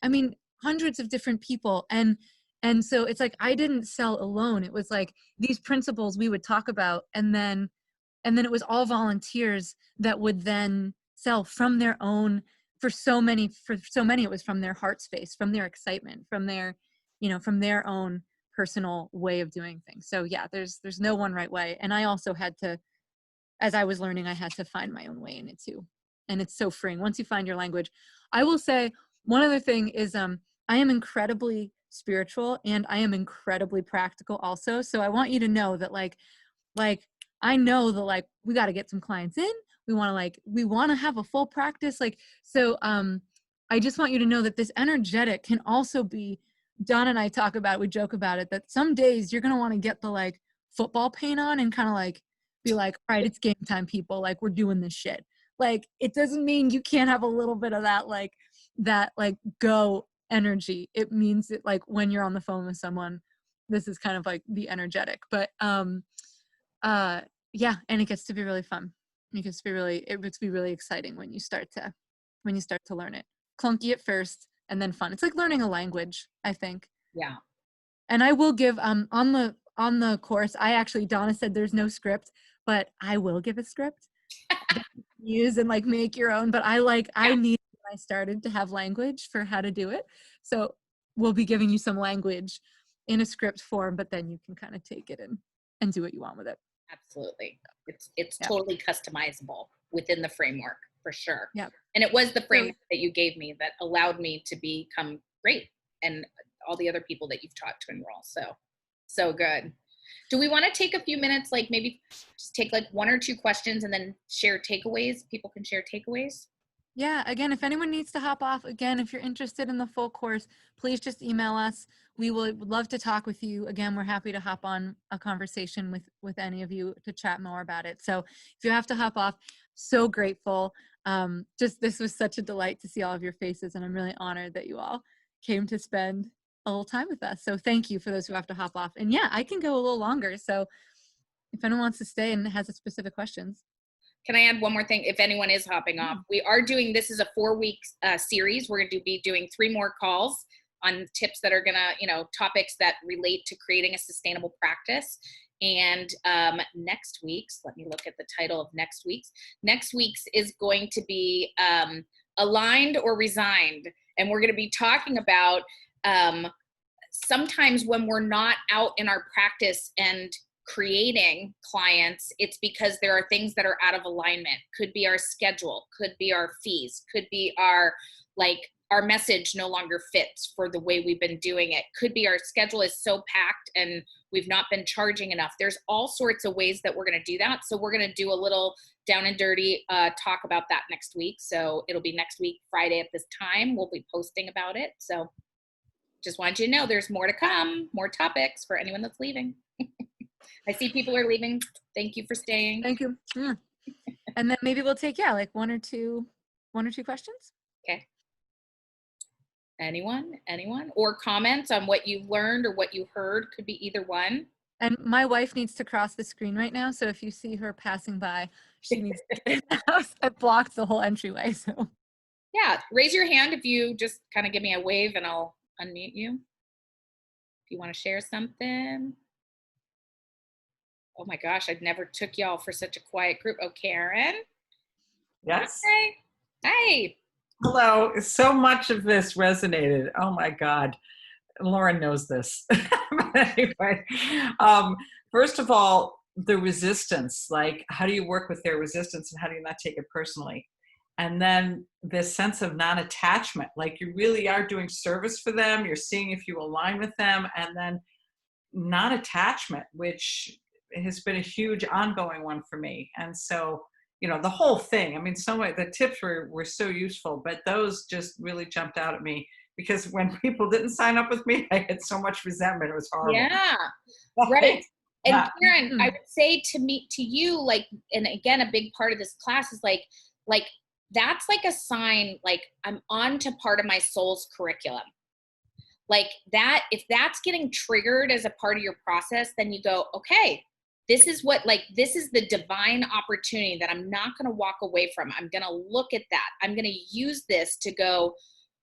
I mean, hundreds of different people. And so it's like, I didn't sell alone. It was like these principles we would talk about. And then it was all volunteers that would then sell from their own, for so many, it was from their heart space, from their excitement, from their own personal way of doing things. So yeah, there's no one right way. And I also had to, as I was learning, I had to find my own way in it too. And it's so freeing once you find your language. I will say one other thing is I am incredibly spiritual and I am incredibly practical also. So I want you to know that like I know that like we got to get some clients in. We want to have a full practice. So I just want you to know that this energetic can also be, Don and I talk about it, we joke about it, that some days you're going to want to get the like football paint on and kind of like be like, all right, it's game time, people. Like we're doing this shit. Like, it doesn't mean you can't have a little bit of that go energy. It means that like when you're on the phone with someone, this is kind of like the energetic, but yeah. And it gets to be really fun. It gets to be really exciting when you start to learn it. Clunky at first and then fun. It's like learning a language, I think. Yeah. And I will give on on the course, Donna said there's no script, but I will give a script that you can use and like make your own. But I need, when I started to have language for how to do it. So we'll be giving you some language in a script form, but then you can kind of take it and do what you want with it. Absolutely. It's Yeah. totally customizable within the framework for sure. Yeah. And it was the framework that you gave me that allowed me to become great, and all the other people that you've taught to enroll. So good. Do we want to take a few minutes, like maybe just take like 1 or 2 questions and then share takeaways? People can share takeaways. Yeah, again, if anyone needs to hop off, again, if you're interested in the full course, please just email us. We would love to talk with you. Again, we're happy to hop on a conversation with any of you to chat more about it. So if you have to hop off, so grateful. This was such a delight to see all of your faces, and I'm really honored that you all came to spend a little time with us. So thank you for those who have to hop off. And yeah, I can go a little longer. So if anyone wants to stay and has specific questions. Can I add one more thing? If anyone is hopping off, we are doing, this is a 4-week series. We're going to be doing 3 more calls on tips that are going to, topics that relate to creating a sustainable practice. And next week's, let me look at the title of next week's is going to be Aligned or Resigned. And we're going to be talking about sometimes when we're not out in our practice and creating clients, it's because there are things that are out of alignment. Could be our schedule, could be our fees, could be our message no longer fits for the way we've been doing it. Could be our schedule is so packed and we've not been charging enough. There's all sorts of ways that we're going to do that. So we're going to do a little down and dirty talk about that next week. So it'll be next week, Friday at this time. We'll be posting about it. So just wanted you to know there's more to come, more topics for anyone that's leaving. I see people are leaving. Thank you for staying. Thank you. Yeah. And then maybe we'll take, like 1 or 2 questions. Okay. Anyone? Or comments on what you've learned or what you heard? Could be either one. And my wife needs to cross the screen right now. So if you see her passing by, she needs to get in the house. I blocked the whole entryway. So yeah, raise your hand if you just kind of give me a wave and I'll unmute you. If you want to share something. Oh my gosh, I never took y'all for such a quiet group. Oh, Karen. Yes. Okay. Hi. Hello. So much of this resonated. Oh my God. Lauren knows this. But anyway, first of all, the resistance, like how do you work with their resistance and how do you not take it personally? And then this sense of non-attachment, like you really are doing service for them. You're seeing if you align with them, and then non-attachment, which has been a huge ongoing one for me. And so, the whole thing, I mean, the tips were so useful, but those just really jumped out at me because when people didn't sign up with me, I had so much resentment. It was horrible. Yeah, right. And Yeah. Karen, I would say to you, and again, a big part of this class is like that's like a sign, like I'm on to part of my soul's curriculum. Like that, if that's getting triggered as a part of your process, then you go, okay, this is the divine opportunity that I'm not going to walk away from. I'm going to look at that. I'm going to use this to go,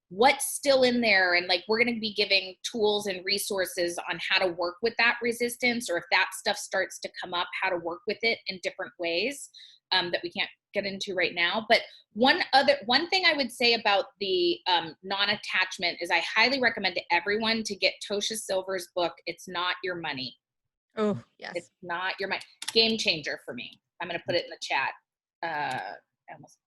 what's still in there? And we're going to be giving tools and resources on how to work with that resistance, or if that stuff starts to come up, how to work with it in different ways that we can't get into right now. But one thing I would say about the non-attachment is I highly recommend to everyone to get Tosha Silver's book, It's Not Your Money. Oh, yes. It's Not Your Money. Game changer for me. I'm going to put it in the chat. I almost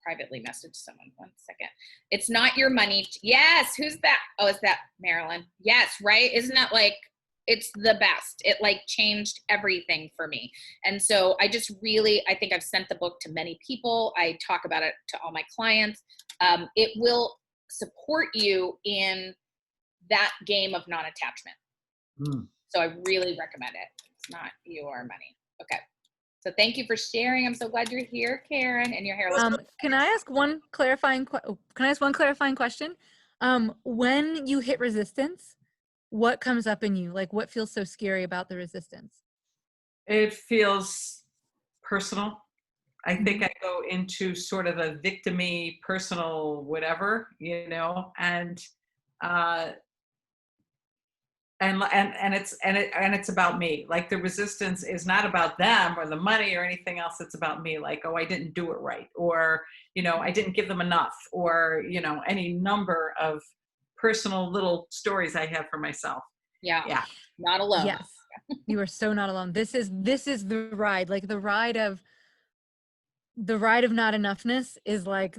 privately messaged someone. 1 second. It's Not Your Money. Yes. Who's that? Oh, is that Marilyn? Yes. Right. Isn't that it's the best. It changed everything for me. And so I think I've sent the book to many people. I talk about it to all my clients. It will support you in that game of non-attachment. So I really recommend it. It's Not Your Money. Okay. So thank you for sharing. I'm so glad you're here, Karen, and your hair looks Can I ask one clarifying question? When you hit resistance, what comes up in you? What feels so scary about the resistance? It feels personal. I think I go into sort of a victim-y, personal whatever, and and it's about me. Like the resistance is not about them or the money or anything else. It's about me. Like, oh, I didn't do it right, or I didn't give them enough, or any number of personal little stories I have for myself. Yeah. Yeah. Not alone. Yes. You are so not alone. This is the ride. Like the ride of not enoughness is like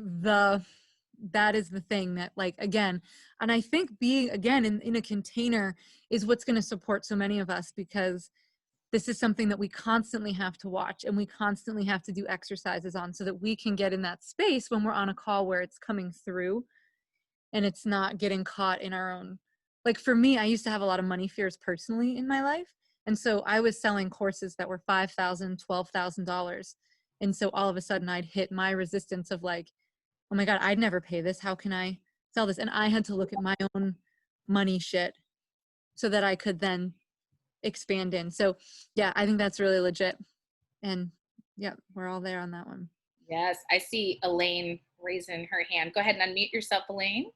that is the thing that, like, again, and I think being again in a container is what's going to support so many of us, because this is something that we constantly have to watch and we constantly have to do exercises on, so that we can get in that space when we're on a call where it's coming through and it's not getting caught in our own. Like for me, I used to have a lot of money fears personally in my life. And so I was selling courses that were $5,000, $12,000. And so all of a sudden I'd hit my resistance of like, oh my God, I'd never pay this. How can I sell this? And I had to look at my own money shit so that I could then expand in. So yeah, I think that's really legit. And yeah, we're all there on that one. Yes. I see Elaine raising her hand. Go ahead and unmute yourself, Elaine.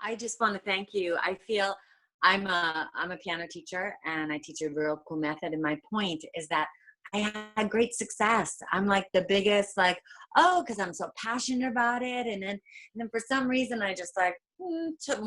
I just want to thank you. I feel I'm a piano teacher and I teach a real cool method. And my point is that I had great success. I'm like the biggest, like, oh, because I'm so passionate about it. And then for some reason I just like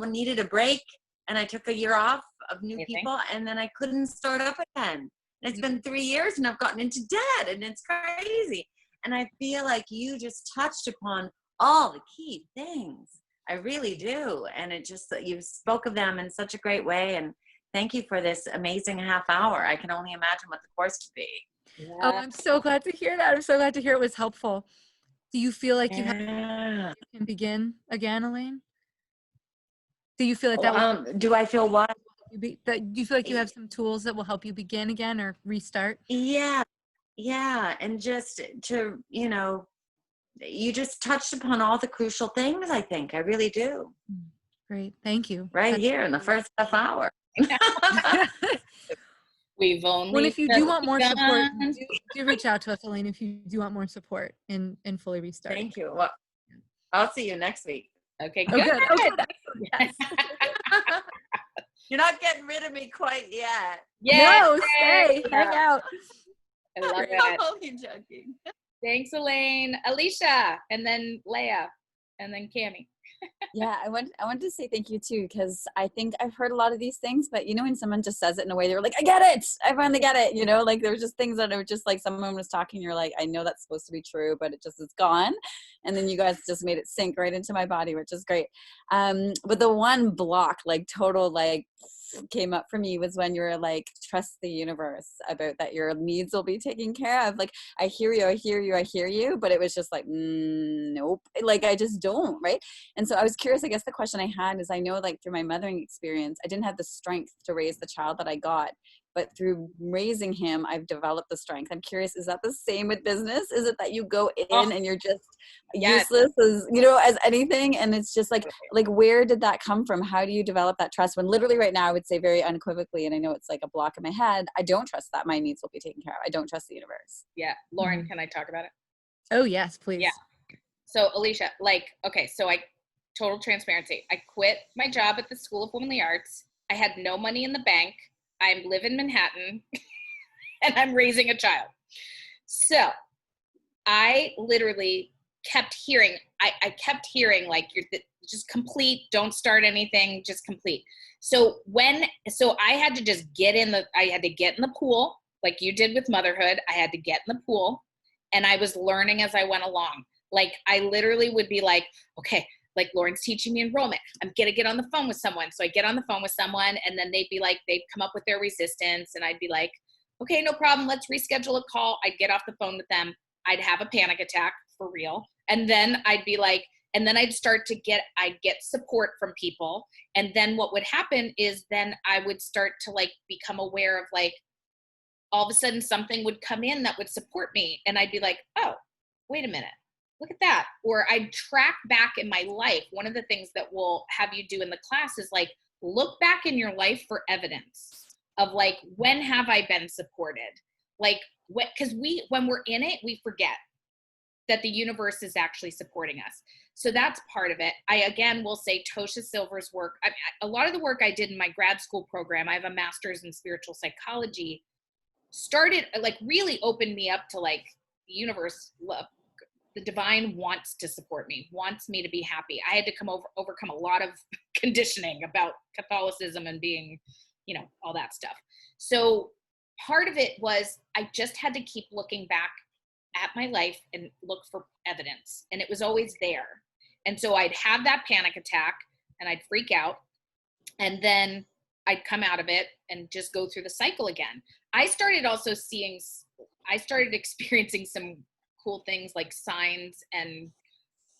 needed a break, and I took a year off of new people, and then I couldn't start up again. And it's been 3 years and I've gotten into debt, and it's crazy. And I feel like you just touched upon all the key things. I really do. And it just, you spoke of them in such a great way. And thank you for this amazing half hour. I can only imagine what the course could be. Yeah. Oh, I'm so glad to hear that. I'm so glad to hear it was helpful. Do you feel like you can begin again, Elaine? Do you feel like that will do I feel what? do you feel like you have some tools that will help you begin again or restart? Yeah. And just to, you just touched upon all the crucial things, I think. I really do. Great. Thank you. Right here in the first half hour. We've only. Well, if you do want more support, do reach out to us, Elaine, if you do want more support in fully restart. Thank you. Well, I'll see you next week. Okay, Oh, good. good. Oh, good. Yes. You're not getting rid of me quite yet. Yeah. No, stay. Hang out. I love I'm it. only joking. Thanks, Elaine. Alicia, and then Leah, and then Cammie. Yeah, I wanted to say thank you too, because I think I've heard a lot of these things, but when someone just says it in a way, they were like, I get it, I finally get it, like there were just things that are just like someone was talking, you're like, I know that's supposed to be true, but it just is gone. And then you guys just made it sink right into my body, which is great. But the one block, like total, like came up for me was when you were like, trust the universe about that your needs will be taken care of. Like, I hear you, but it was just like, nope, like I just don't, right? And so I was curious, I guess the question I had is, I know like through my mothering experience, I didn't have the strength to raise the child that I got, but through raising him, I've developed the strength. I'm curious, is that the same with business? Is it that you go in and you're just useless as anything? And it's just like where did that come from? How do you develop that trust when literally right now I would say very unequivocally, and I know it's like a block in my head, I don't trust that my needs will be taken care of. I don't trust the universe. Yeah. Lauren, can I talk about it? Oh, yes, please. Yeah. So Alicia, so total transparency. I quit my job at the School of Womanly Arts. I had no money in the bank. I live in Manhattan and I'm raising a child. So I literally kept hearing, I kept hearing like, just complete, don't start anything, just complete. So I had to just get in the pool, like you did with motherhood. I had to get in the pool, and I was learning as I went along. Like I literally would be like, okay, like Lauren's teaching me enrollment, I'm gonna get on the phone with someone. So I get on the phone with someone, and then they'd come up with their resistance, and I'd be like, okay, no problem, let's reschedule a call. I'd get off the phone with them. I'd have a panic attack for real. And then I'd get support from people. And then what would happen is then I would start to like become aware of like, all of a sudden something would come in that would support me. And I'd be like, oh, wait a minute. Look at that. Or I'd track back in my life. One of the things that we'll have you do in the class is like, look back in your life for evidence of like, when have I been supported? Like, because when we're in it, we forget. that the universe is actually supporting us. So that's part of it. I, again, will say Tosha Silver's work, a lot of the work I did in my grad school program, I have a master's in spiritual psychology, started, like, really opened me up to, like, the universe, the divine wants to support me, wants me to be happy. I had to overcome a lot of conditioning about Catholicism and being, you know, all that stuff. So part of it was I just had to keep looking back at my life and look for evidence, and it was always there. And so I'd have that panic attack and I'd freak out, and then I'd come out of it and just go through the cycle again. I started experiencing some cool things like signs. And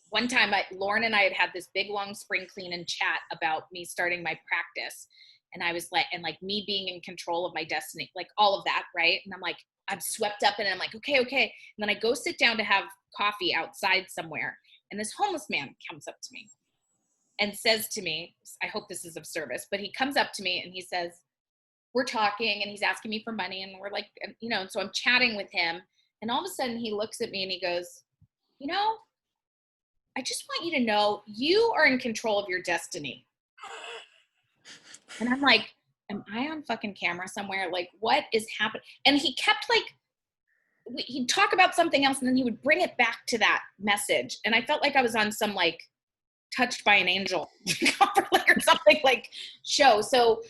one time Lauren and I had this big long spring clean and chat about me starting my practice. And I was like, and like me being in control of my destiny, like all of that. Right. And I'm like, I'm swept up in it. I'm like, okay. And then I go sit down to have coffee outside somewhere. And this homeless man comes up to me and says to me, I hope this is of service, but he comes up to me and he says, we're talking and he's asking me for money. And we're like, you know, and so I'm chatting with him. And all of a sudden he looks at me and he goes, you know, I just want you to know you are in control of your destiny. And I'm like, am I on fucking camera somewhere? Like, what is happening? And he kept like, he'd talk about something else and then he would bring it back to that message. And I felt like I was on some like Touched by an Angel or something like show. So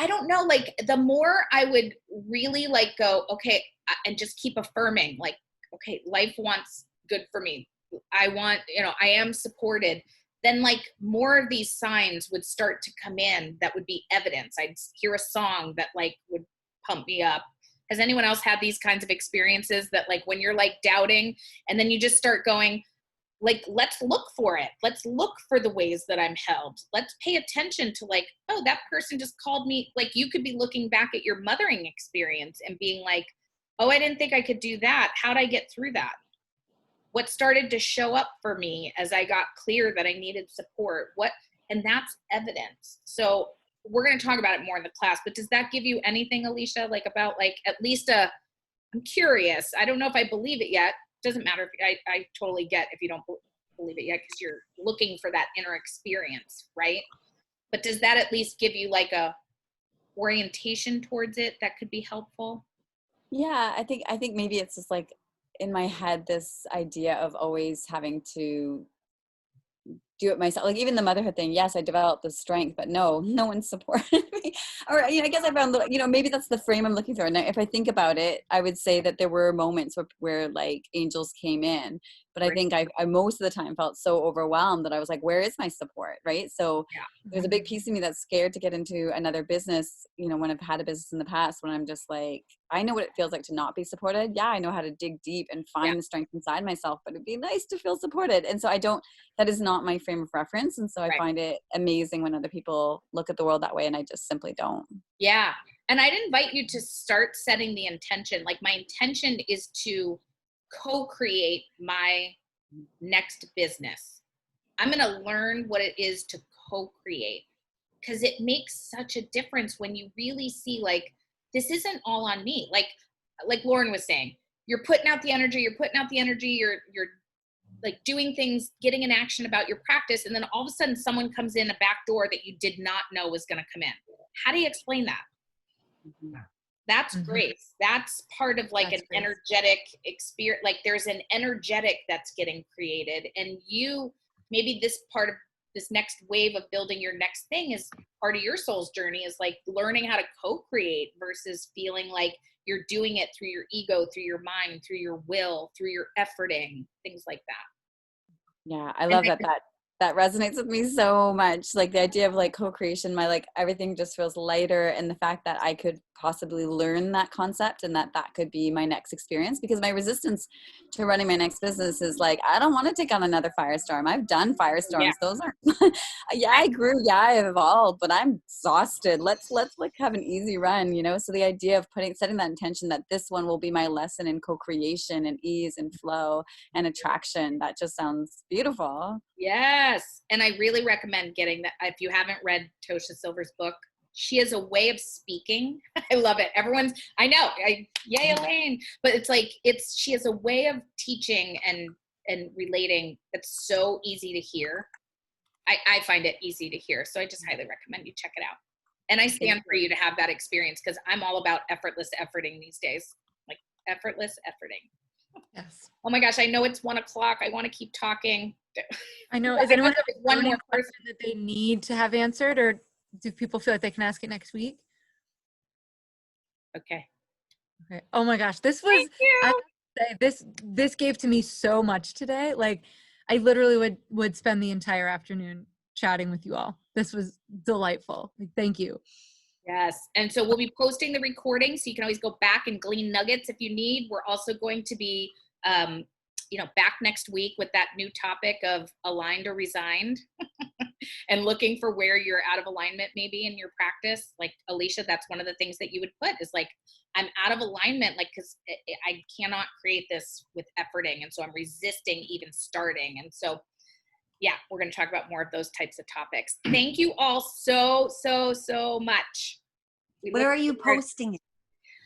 I don't know, like the more I would really like go, okay, and just keep affirming like, okay, life wants good for me. I want, you know, I am supported. Then like more of these signs would start to come in that would be evidence. I'd hear a song that like would pump me up. Has anyone else had these kinds of experiences that like when you're like doubting and then you just start going, like, let's look for it. Let's look for the ways that I'm held. Let's pay attention to like, oh, that person just called me. Like you could be looking back at your mothering experience and being like, oh, I didn't think I could do that. How'd I get through that? What started to show up for me as I got clear that I needed support? And that's evidence. So we're going to talk about it more in the class, but does that give you anything, Alicia, like about like at least I'm curious. I don't know if I believe it yet. Doesn't matter if I totally get if you don't believe it yet because you're looking for that inner experience, right? But does that at least give you like a orientation towards it that could be helpful? Yeah, I think maybe it's just like in my head this idea of always having to do it myself. Like even the motherhood thing, yes, I developed the strength, but no one supported me. Or you know, I guess I found, you know, maybe that's the frame I'm looking for. And if I think about it, I would say that there were moments where like angels came in, but I think I most of the time felt so overwhelmed that I was like, where is my support, right? So there's a big piece of me that's scared to get into another business, you know, when I've had a business in the past, when I'm just like, I know what it feels like to not be supported. Yeah, I know how to dig deep and find the strength inside myself, but it'd be nice to feel supported. And so that is not my frame of reference. And so I find it amazing when other people look at the world that way, and I just simply don't. Yeah. And I'd invite you to start setting the intention. Like my intention is to co-create my next business. I'm going to learn what it is to co-create, because it makes such a difference when you really see like, this isn't all on me. Like Lauren was saying, you're putting out the energy, you're like doing things, getting in action about your practice. And then all of a sudden someone comes in a back door that you did not know was going to come in. How do you explain that? Mm-hmm. That's grace. That's part of like an energetic experience. Like there's an energetic that's getting created, and maybe this part of this next wave of building your next thing is part of your soul's journey, is like learning how to co-create versus feeling like you're doing it through your ego, through your mind, through your will, through your efforting, things like that. Yeah, I love that resonates with me so much. Like the idea of like co-creation, like everything just feels lighter, and the fact that I could possibly learn that concept and that could be my next experience, because my resistance to running my next business is like, I don't want to take on another firestorm. I've done firestorms. Those aren't I grew, I evolved, but I'm exhausted. Let's like have an easy run, you know? So the idea of setting that intention that this one will be my lesson in co-creation and ease and flow and attraction, that just sounds beautiful. Yes. And I really recommend getting that. If you haven't read Tosha Silver's book, she has a way of speaking. I love it. Yay, Elaine. But it's like, she has a way of teaching and and relating that's so easy to hear. I find it easy to hear. So I just highly recommend you check it out. And I stand for you to have that experience because I'm all about effortless efforting these days. Like effortless efforting. Yes. Oh my gosh, I know it's 1 o'clock. I want to keep talking. I know. I Is anyone know there's one more person. that they need to have answered, or do people feel like they can ask it next week? Okay. Okay. Oh my gosh, this was. Thank you. I have to say, this gave to me so much today. Like, I literally would spend the entire afternoon chatting with you all. This was delightful. Like, thank you. Yes. And so we'll be posting the recording, so you can always go back and glean nuggets if you need. We're also going to be, back next week with that new topic of aligned or resigned and looking for where you're out of alignment maybe in your practice. Like Alicia, that's one of the things that you would put is like, I'm out of alignment, like, because I cannot create this with efforting. And so I'm resisting even starting. And so, yeah, we're going to talk about more of those types of topics. Thank you all so, so, so much. Where are you posting it?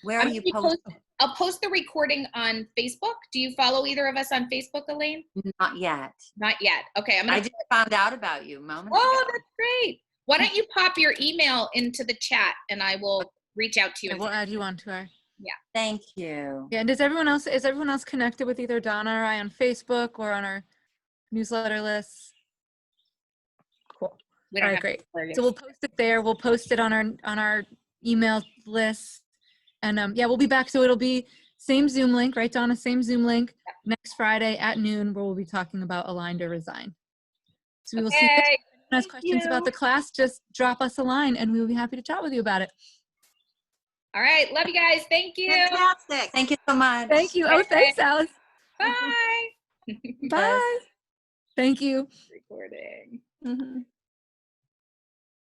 Where are you posting? I'll post the recording on Facebook. Do you follow either of us on Facebook, Elaine? Not yet. Not yet. Okay. I just found out about you moments Oh, ago. that's great. Why don't you pop your email into the chat and I will reach out to you. I will add you on to our. Thank is Yeah. And is everyone else connected with either Donna or I on Facebook or on our newsletter list? Cool. We All don't right, have great. to So we'll post it there. We'll post it on our email list. And yeah, we'll be back. So it'll be same Zoom link, right, Donna? Same Zoom link next Friday at noon, where we'll be talking about aligned or resign. So we will see you. If anyone has questions about the class, just drop us a line and we will be happy to chat with you about it. All right. Love you guys. Thank you. fantastic. Thank you so much. Thank you. Oh, thanks, Alice. Bye. Bye. Thank you. Recording. Mhm.